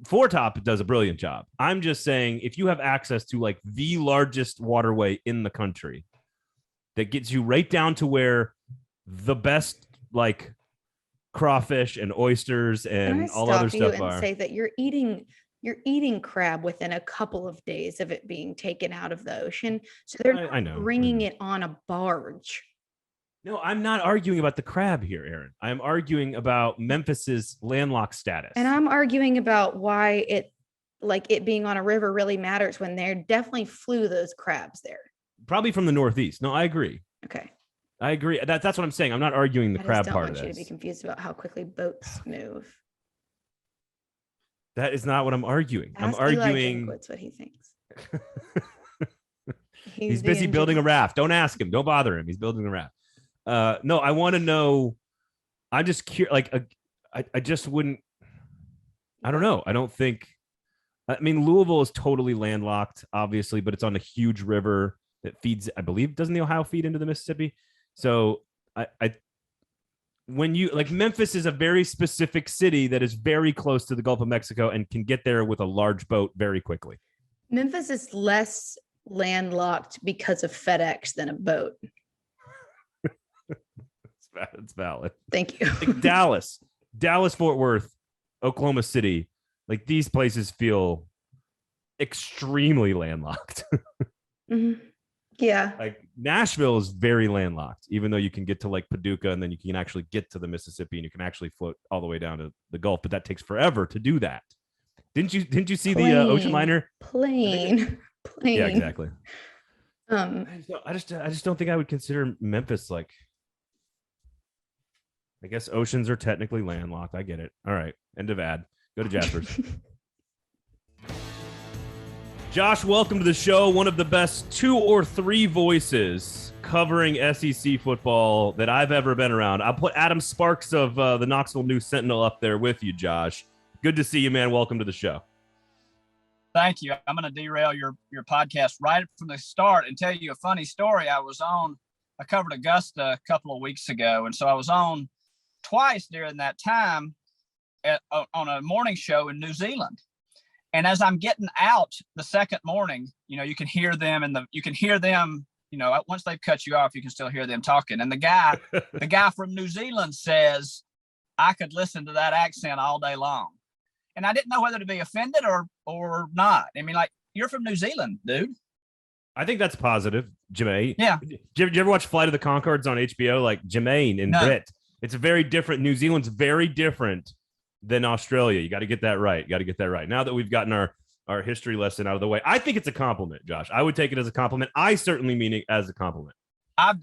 Four Top does a brilliant job. I'm just saying, if you have access to like the largest waterway in the country that gets you right down to where the best like crawfish and oysters and all other stuff are. Say that you're eating crab within a couple of days of it being taken out of the ocean. So they're bringing it on a barge. No, I'm not arguing about the crab here, Erin. I'm arguing about Memphis's landlocked status. And I'm arguing about why it being on a river really matters when they definitely flew those crabs there. Probably from the Northeast. No, I agree. Okay. I agree. That's what I'm saying. I'm not arguing the crab part of this. I don't want you to be confused about how quickly boats move. That is not what I'm arguing. I'm arguing. What's what he thinks. He's busy building a raft. Don't ask him. Don't bother him. He's building a raft. No, I want to know. I'm just curious. Like, I just wouldn't. I don't know. I don't think. I mean, Louisville is totally landlocked, obviously, but it's on a huge river that feeds. I believe doesn't the Ohio feed into the Mississippi? So when you like Memphis is a very specific city that is very close to the Gulf of Mexico and can get there with a large boat very quickly. Memphis is less landlocked because of FedEx than a boat. It's valid. Thank you. Like Dallas, Fort Worth, Oklahoma City, like these places feel extremely landlocked. Mm-hmm. Yeah. Like Nashville is very landlocked, even though you can get to like Paducah and then you can actually get to the Mississippi and you can actually float all the way down to the Gulf, but that takes forever to do that. Didn't you see the ocean liner? Plane. Yeah, exactly. I just don't think I would consider Memphis like. I guess oceans are technically landlocked. I get it. All right. End of ad. Go to Jasper's. Josh, welcome to the show. One of the best 2 or 3 voices covering SEC football that I've ever been around. I'll put Adam Sparks of the Knoxville News Sentinel up there with you, Josh. Good to see you, man. Welcome to the show. Thank you. I'm going to derail your podcast right from the start and tell you a funny story. I covered Augusta a couple of weeks ago, and so I was on twice during that time on a morning show in New Zealand. And as I'm getting out the second morning, you can hear them once they've cut you off, you can still hear them talking. And the guy from New Zealand says, I could listen to that accent all day long. And I didn't know whether to be offended or not. I mean, like, you're from New Zealand, dude. I think that's positive, Jermaine. Yeah. Did you ever watch Flight of the Conchords on HBO? Like Jermaine and Brit. It's very different. New Zealand's very different than Australia. You got to get that right. Now that we've gotten our history lesson out of the way, I think it's a compliment, Josh. I would take it as a compliment. I certainly mean it as a compliment. I've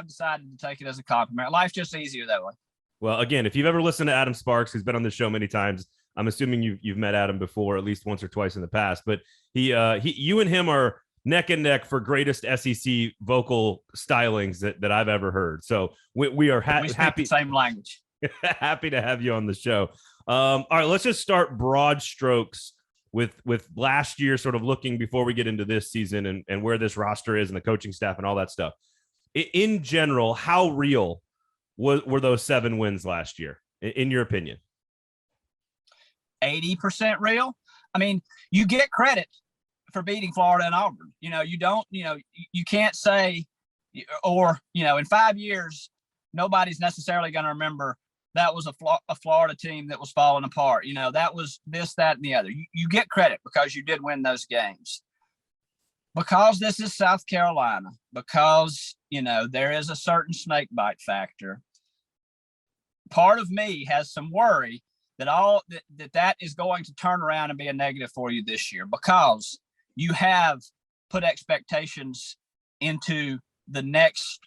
decided to take it as a compliment. Life's just easier that way. Well, again, if you've ever listened to Adam Sparks, who's been on this show many times, I'm assuming you've met Adam before, at least once or twice in the past. But you and him are neck and neck for greatest SEC vocal stylings that I've ever heard. So we are happy. The same language. Happy to have you on the show. All right, let's just start broad strokes with last year, sort of looking before we get into this season and where this roster is and the coaching staff and all that stuff. In general, how real were those 7 wins last year, in your opinion? 80% real. I mean, you get credit for beating Florida and Auburn. You can't say, or, in 5 years, nobody's necessarily going to remember that was a Florida team that was falling apart. That was this, that, and the other. You get credit because you did win those games. Because this is South Carolina, because, there is a certain snake bite factor. Part of me has some worry that is going to turn around and be a negative for you this year, because you have put expectations into the next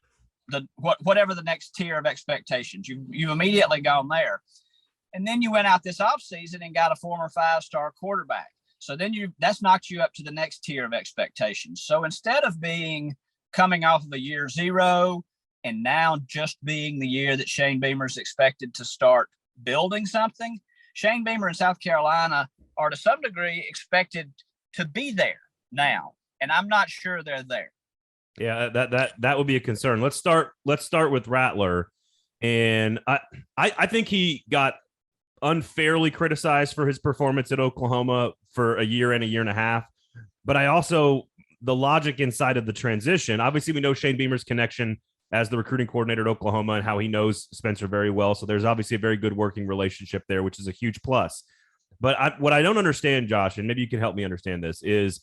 whatever the next tier of expectations. You've immediately gone there. And then you went out this offseason and got a former 5-star quarterback. So then that's knocked you up to the next tier of expectations. So instead of coming off of a year 0 and now just being the year that Shane Beamer is expected to start building something, Shane Beamer in South Carolina are to some degree expected to be there now. And I'm not sure they're there. Yeah, that would be a concern. Let's start with Rattler. And I think he got unfairly criticized for his performance at Oklahoma for a year and a half. But I also, the logic inside of the transition, obviously we know Shane Beamer's connection as the recruiting coordinator at Oklahoma and how he knows Spencer very well. So there's obviously a very good working relationship there, which is a huge plus. But what I don't understand, Josh, and maybe you can help me understand this, is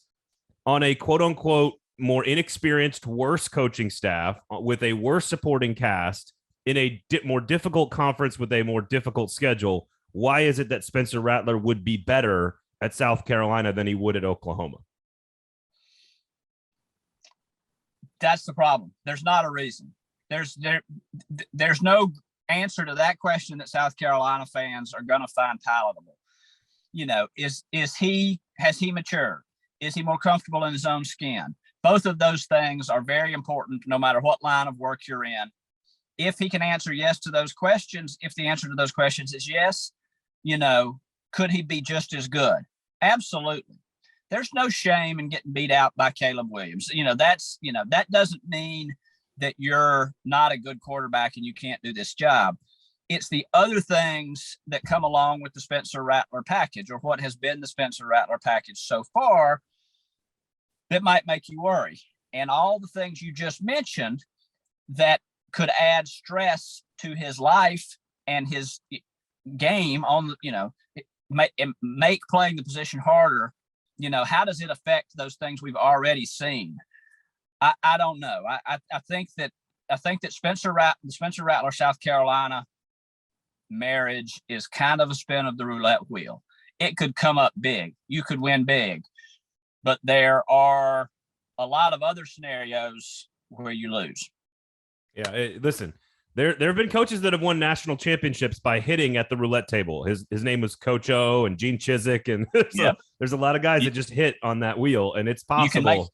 on a quote unquote more inexperienced, worse coaching staff with a worse supporting cast in a more difficult conference with a more difficult schedule, why is it that Spencer Rattler would be better at South Carolina than he would at Oklahoma? That's the problem. There's not a reason. There's no answer to that question that South Carolina fans are going to find palatable. Has he matured? Is he more comfortable in his own skin? Both of those things are very important no matter what line of work you're in. If he can answer yes to those questions, if the answer to those questions is yes, could he be just as good? Absolutely. There's no shame in getting beat out by Caleb Williams. That doesn't mean that you're not a good quarterback and you can't do this job. It's the other things that come along with the Spencer Rattler package, or what has been the Spencer Rattler package so far, that might make you worry. And all the things you just mentioned that could add stress to his life and his game on, make playing the position harder. How does it affect those things we've already seen? I don't know. I think that the Spencer Rattler South Carolina marriage is kind of a spin of the roulette wheel. It could come up big. You could win big, but there are a lot of other scenarios where you lose. Yeah, listen, there have been coaches that have won national championships by hitting at the roulette table. His name was Coach O and Gene Chizik, and there's a lot of guys that just hit on that wheel, and it's possible.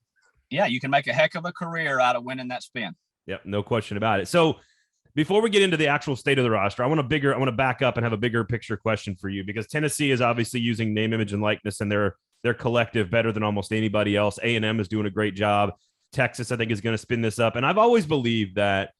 You can make a heck of a career out of winning that spin. Yep, no question about it. So before we get into the actual state of the roster, I want to back up and have a bigger picture question for you, because Tennessee is obviously using name, image, and likeness, and their collective better than almost anybody else. A&M is doing a great job. Texas, I think, is going to spin this up. And I've always believed that,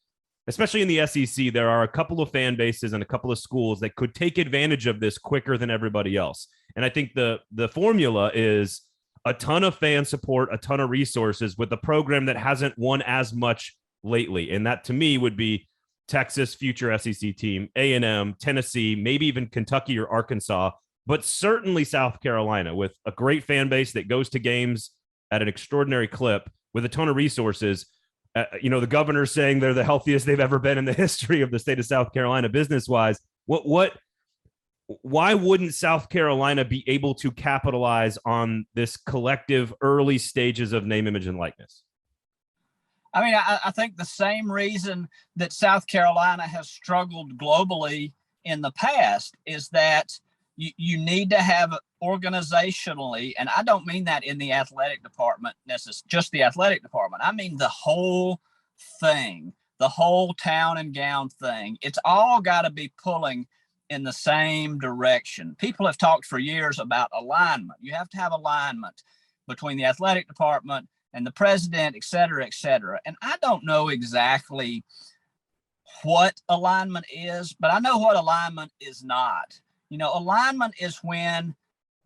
especially in the SEC, there are a couple of fan bases and a couple of schools that could take advantage of this quicker than everybody else. And I think the formula is a ton of fan support, a ton of resources with a program that hasn't won as much lately. And that, to me, would be Texas, future SEC team, A&M, Tennessee, maybe even Kentucky or Arkansas, but certainly South Carolina, with a great fan base that goes to games at an extraordinary clip with a ton of resources. The governor's saying they're the healthiest they've ever been in the history of the state of South Carolina business-wise. Why wouldn't South Carolina be able to capitalize on this collective early stages of name, image, and likeness? I mean, I think the same reason that South Carolina has struggled globally in the past is that you need to have organizationally, and I don't mean that in the athletic department, necessarily just the athletic department. I mean the whole thing, the whole town and gown thing. It's all got to be pulling in the same direction. People have talked for years about alignment. You have to have alignment between the athletic department and the president, et cetera, et cetera. And I don't know exactly what alignment is, but I know what alignment is not. Alignment is when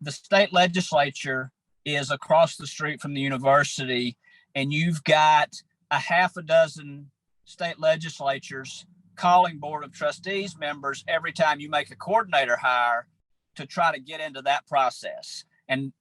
the state legislature is across the street from the university, and you've got a half a dozen state legislatures calling board of trustees members every time you make a coordinator hire to try to get into that process. And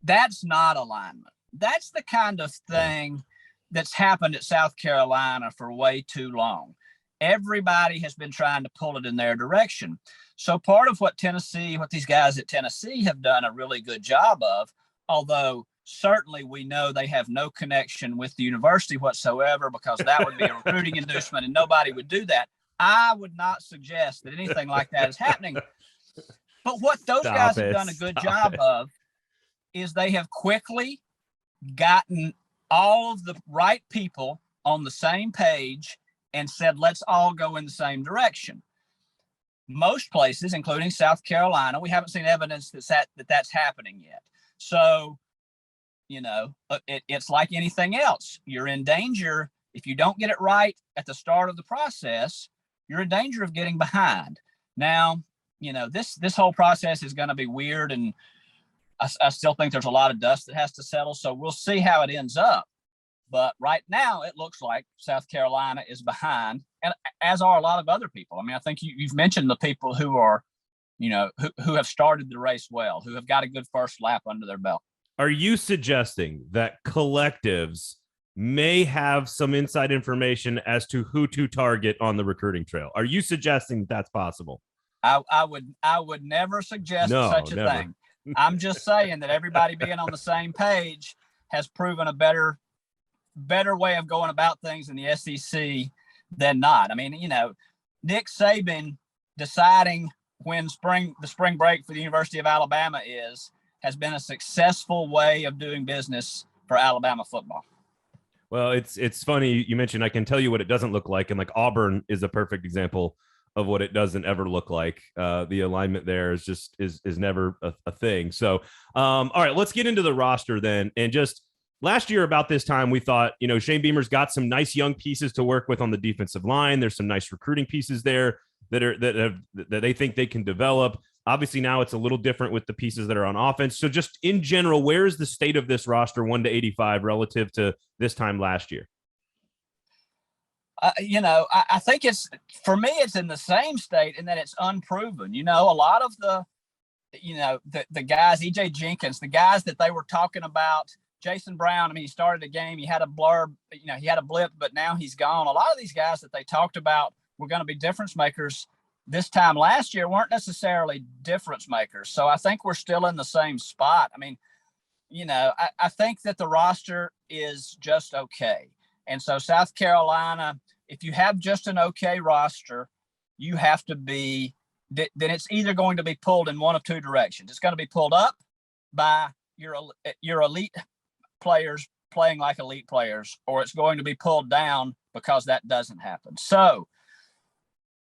that's not alignment. That's the kind of thing that's happened at South Carolina for way too long. Everybody has been trying to pull it in their direction. So part of what these guys at Tennessee have done a really good job of, although certainly we know they have no connection with the university whatsoever, because that would be a recruiting inducement and nobody would do that. I would not suggest that anything like that is happening. But what those guys have done a good job of is they have quickly gotten all of the right people on the same page and said, let's all go in the same direction. Most places, including South Carolina, we haven't seen evidence that's happening yet. So, it's like anything else. You're in danger. If you don't get it right at the start of the process, you're in danger of getting behind. Now, this whole process is going to be weird, and I still think there's a lot of dust that has to settle. So we'll see how it ends up. But right now, it looks like South Carolina is behind, and as are a lot of other people. I mean, I think you've mentioned the people who are, who have started the race well, who have got a good first lap under their belt. Are you suggesting that collectives may have some inside information as to who to target on the recruiting trail? Are you suggesting that's possible? I would never suggest such a thing. I'm just saying that everybody being on the same page has proven a better way of going about things in the SEC than not. I mean, Nick Saban deciding when the spring break for the University of Alabama has been a successful way of doing business for Alabama football. Well, it's funny you mentioned, I can tell you what it doesn't look like, and like Auburn is a perfect example of what it doesn't ever look like. The alignment there is never a thing. So, all right, let's get into the roster then. And just last year about this time, we thought, Shane Beamer's got some nice young pieces to work with on the defensive line. There's some nice recruiting pieces there that they think they can develop. Obviously, now it's a little different with the pieces that are on offense. So just in general, where is the state of this roster 1 to 85 relative to this time last year? I think for me, it's in the same state in that it's unproven. A lot of the guys, EJ Jenkins, the guys that they were talking about, Jason Brown, I mean, he started a game, he had a blurb, he had a blip, but now he's gone. A lot of these guys that they talked about were going to be difference makers this time last year weren't necessarily difference makers. So I think we're still in the same spot. I mean, I think that the roster is just okay. And so South Carolina, if you have just an okay roster, you have to then it's either going to be pulled in one of two directions. It's going to be pulled up by your elite players playing like elite players, or it's going to be pulled down because that doesn't happen. So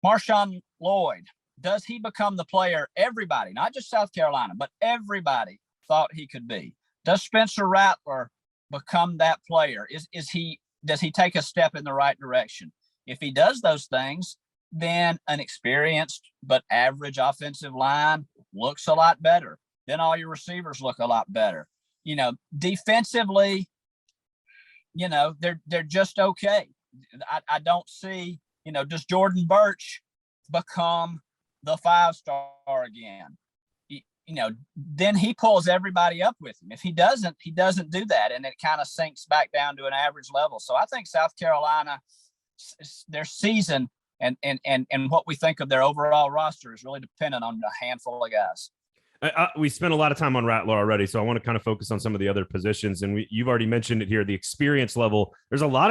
Marshawn Lloyd, does he become the player everybody, not just South Carolina, but everybody thought he could be? Does Spencer Rattler become that player? Does he take a step in the right direction? If he does those things, then an experienced but average offensive line looks a lot better. Then all your receivers look a lot better. Defensively, they're just okay. I don't see, does Jordan Birch become the 5-star again? Then he pulls everybody up with him. If he doesn't do that, and it kind of sinks back down to an average level. So I think South Carolina, their season and what we think of their overall roster is really dependent on a handful of guys. We spent a lot of time on Rattler already, so I want to kind of focus on some of the other positions. And you've already mentioned it here, the experience level. There's a lot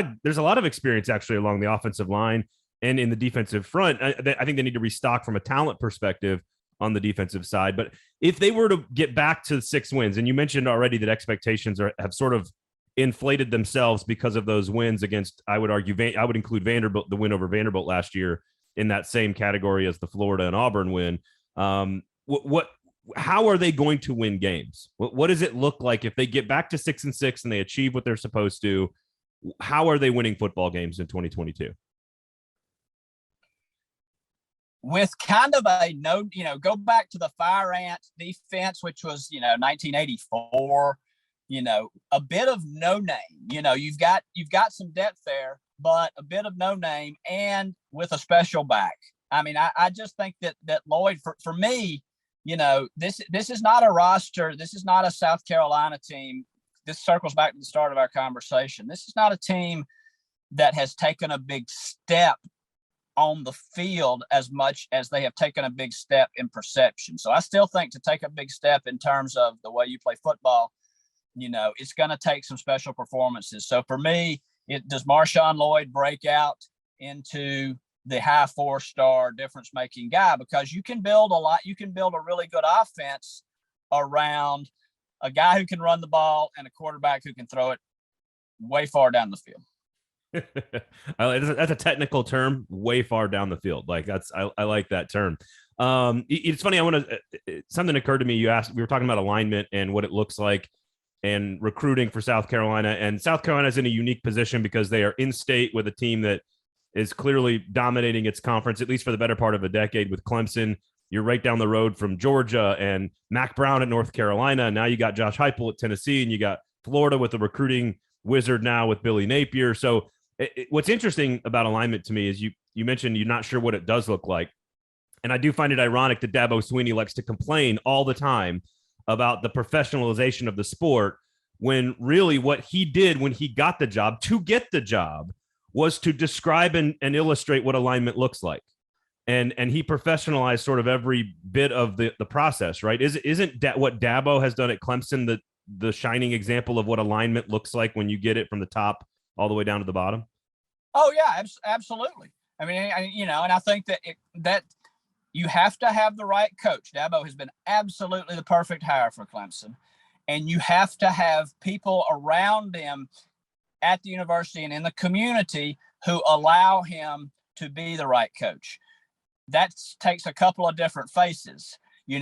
of experience actually along the offensive line and in the defensive front. I think they need to restock from a talent perspective on the defensive side. But if they were to get back to 6 wins, and you mentioned already that expectations have sort of inflated themselves because of those wins against, I would argue, I would include Vanderbilt, the win over Vanderbilt last year, in that same category as the Florida and Auburn win. How are they going to win games? What does it look like if they get back to 6-6 and they achieve what they're supposed to? How are they winning football games in 2022? With kind of go back to the Fire Ant defense, which was, 1984, a bit of no name, you've got some depth there, but a bit of no name and with a special back. I mean, I just think that Lloyd, for me, this is not a roster. This is not a South Carolina team. This circles back to the start of our conversation. This is not a team that has taken a big step on the field as much as they have taken a big step in perception. So I still think to take a big step in terms of the way you play football, it's going to take some special performances. So for me, does Marshawn Lloyd break out into the high 4-star difference-making guy? Because you can build a really good offense around a guy who can run the ball and a quarterback who can throw it way far down the field. That's a technical term, way far down the field. Like I like that term. It's funny. Something occurred to me. We were talking about alignment and what it looks like and recruiting for South Carolina, and South Carolina is in a unique position because they are in state with a team that is clearly dominating its conference, at least for the better part of a decade with Clemson. You're right down the road from Georgia and Mac Brown at North Carolina. Now you got Josh Heupel at Tennessee, and you got Florida with the recruiting wizard now with Billy Napier. So what's interesting about alignment to me is you mentioned you're not sure what it does look like. And I do find it ironic that Dabo Swinney likes to complain all the time about the professionalization of the sport, when really what he did when he got the job was to describe and illustrate what alignment looks like. And he professionalized sort of every bit of the process, right? Isn't that what Dabo has done at Clemson the shining example of what alignment looks like when you get it from the top all the way down to the bottom? Oh yeah, absolutely. I mean, and I think that you have to have the right coach. Dabo has been absolutely the perfect hire for Clemson. And you have to have people around him at the university and in the community who allow him to be the right coach. That takes a couple of different faces. You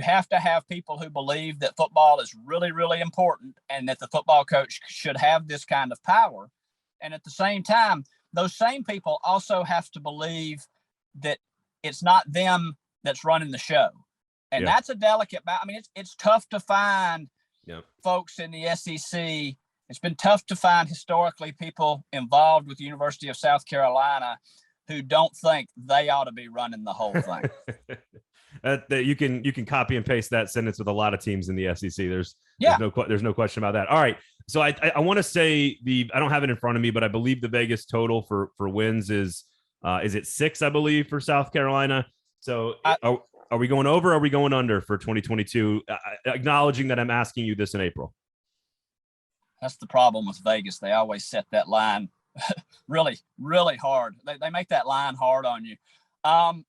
have to have people who believe that football is really, really important and that the football coach should have this kind of power. And at the same time, those same people also have to believe that it's not them that's running the show. And that's a delicate balance. I mean, it's tough to find folks in the SEC. It's been tough to find historically people involved with the University of South Carolina who don't think they ought to be running the whole thing. That you can copy and paste that sentence with a lot of teams in the SEC. There's no question about that. All right. So I want to say I don't have it in front of me, but I believe the Vegas total for wins is it 6, I believe, for South Carolina. So are we going over or are we going under for 2022? Acknowledging that I'm asking you this in April. That's the problem with Vegas. They always set that line really, really hard. They make that line hard on you. I'm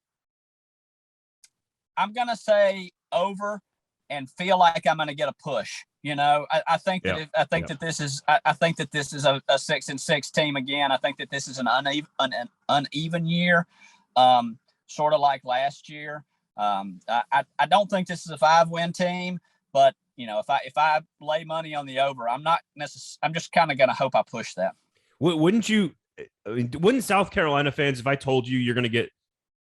going to say over and feel like I'm going to get a push. I think that this is a 6-6 team again. I think that this is an uneven year, sort of like last year. I don't think this is a 5-win team, but if I lay money on the over, I'm just kind of going to hope I push that. Wouldn't South Carolina fans, if I told you you're going to get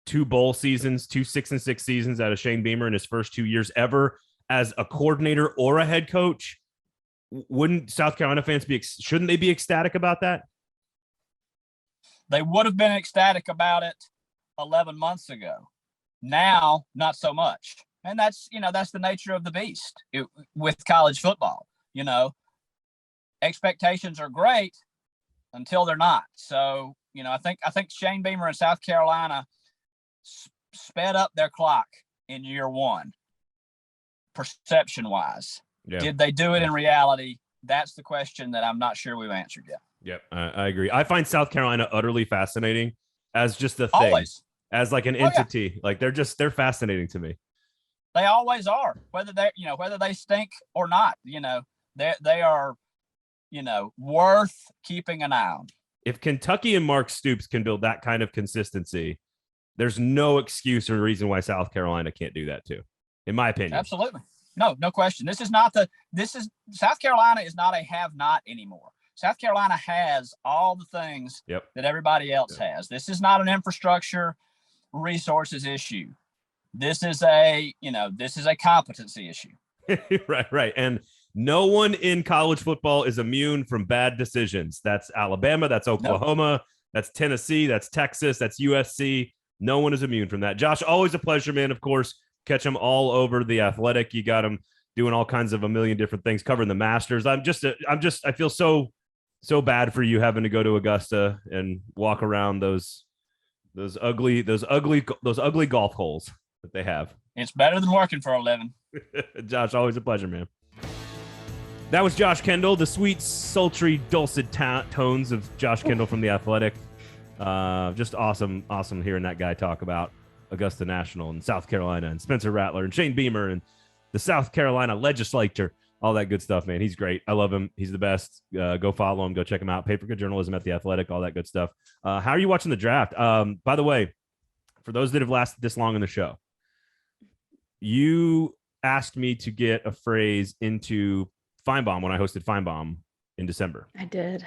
2 bowl seasons, 2 6-6 seasons out of Shane Beamer in his first 2 years ever as a coordinator or a head coach, wouldn't South Carolina fans shouldn't they be ecstatic about that? They would have been ecstatic about it 11 months ago. Now, not so much. And that's the nature of the beast with college football. Expectations are great until they're not. So, I think Shane Beamer and South Carolina sped up their clock in year 1, perception-wise. Yeah. Did they do it in reality? That's the question that I'm not sure we've answered yet. Yep, I agree. I find South Carolina utterly fascinating as just a thing. Always. As like an entity. Yeah. Like they're fascinating to me. They always are, whether they stink or not. They are, worth keeping an eye on. If Kentucky and Mark Stoops can build that kind of consistency, there's no excuse or reason why South Carolina can't do that too, in my opinion. Absolutely. No question. South Carolina is not a have-not anymore. South Carolina has all the things that everybody else has. This is not an infrastructure resources issue. This is a competency issue. Right. And no one in college football is immune from bad decisions. That's Alabama, that's Oklahoma, that's Tennessee, that's Texas, that's USC. No one is immune from that. Josh, always a pleasure, man. Of course, catch them all over The Athletic. You got them doing all kinds of a million different things, covering the Masters. I feel so bad for you having to go to Augusta and walk around those ugly golf holes that they have. It's better than working for a living. Josh, always a pleasure, man. That was Josh Kendall, the sweet, sultry, dulcet tones of Josh Kendall from The Athletic. Just awesome hearing that guy talk about Augusta National and South Carolina and Spencer Rattler and Shane Beamer and the South Carolina legislature, all that good stuff, man. He's great. I love him. He's the best. Go follow him. Go check him out. Pay for good journalism at The Athletic, all that good stuff. How are you watching the draft? By the way, for those that have lasted this long in the show, you asked me to get a phrase into Feinbaum when I hosted Feinbaum in December. I did.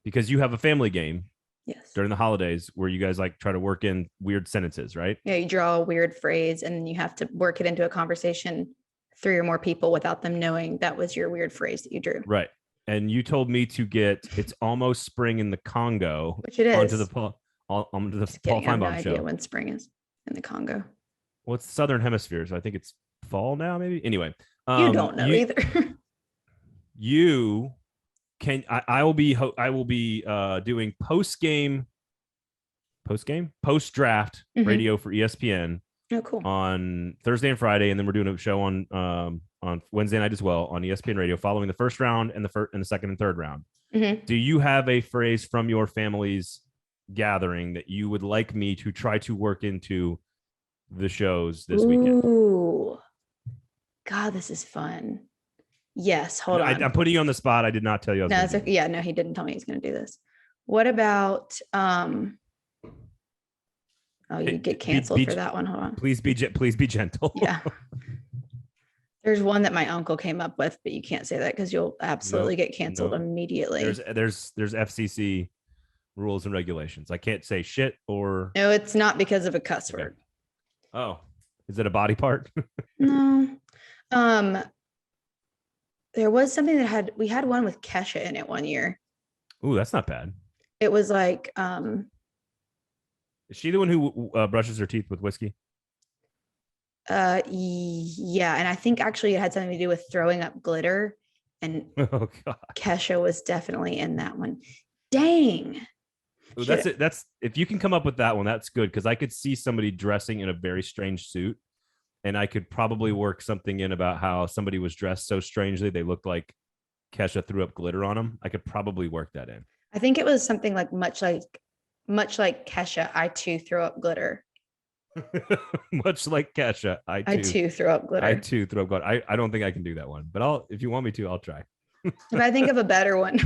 Because you have a family game. Yes. During the holidays where you guys like try to work in weird sentences, right? Yeah, you draw a weird phrase and then you have to work it into a conversation 3 or more people without them knowing that was your weird phrase that you drew. Right. And you told me to get "It's Almost Spring in the Congo," which it is, onto the Paul Feinbaum I have no show. idea when spring is in the Congo. Well, it's Southern Hemisphere, so I think it's fall now, maybe. Anyway, you don't know either. You can. I will be doing post draft radio for ESPN. Oh, cool. On Thursday and Friday, and then we're doing a show on Wednesday night as well on ESPN Radio, following the first round and the second and third round. Mm-hmm. Do you have a phrase from your family's gathering that you would like me to try to work into the shows this weekend? Ooh, God, this is fun. Yes, hold on. I'm putting you on the spot. I did not tell you. No, it's okay. Yeah, no, he didn't tell me he's going to do this. What about Oh, you get canceled for that one. Hold on. Please be gentle. Yeah. There's one that my uncle came up with, but you can't say that because you'll absolutely get canceled immediately. There's FCC rules and regulations. I can't say shit or. No, it's not because of a cuss word. Oh, is it a body part? No. There was something we had one with Kesha in it one year. Ooh, that's not bad. It was like, is she the one who brushes her teeth with whiskey? Yeah, and I think actually it had something to do with throwing up glitter, and Kesha was definitely in that one. Dang. Ooh, that's it. That's if you can come up with that one, that's good, because I could see somebody dressing in a very strange suit, and I could probably work something in about how somebody was dressed so strangely they looked like Kesha threw up glitter on them. I could probably work that in. I think it was something like much like Kesha, I too throw up glitter. Much like Kesha, I too throw up glitter. I too throw up glitter. I don't think I can do that one, but if you want me to, I'll try. If I think of a better one,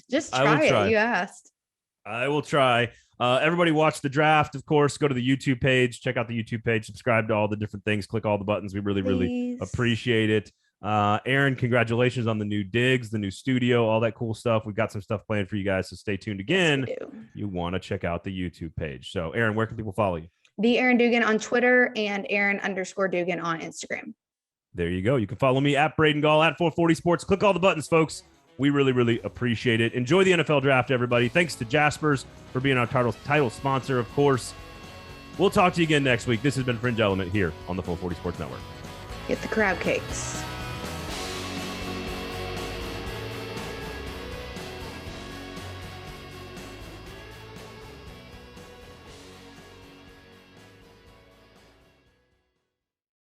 just try it. You asked. I will try. Everybody watch the draft, of course. Go to the YouTube page, check out the YouTube page, subscribe to all the different things, click all the buttons. We really appreciate it. Erin, congratulations on the new digs, the new studio, all that cool stuff. We've got some stuff planned for you guys, so stay tuned again. Yes, you want to check out the YouTube page. So Erin, where can people follow you? The Erin Dugan on Twitter and Erin_Dugan on Instagram. There you go. You can follow me at Braden Gall at 440 Sports. Click all the buttons, folks. We really appreciate it. Enjoy the NFL draft, everybody. Thanks to Jaspers for being our title sponsor, of course. We'll talk to you again next week. This has been Fringe Element here on the 440 Sports Network. Get the crab cakes.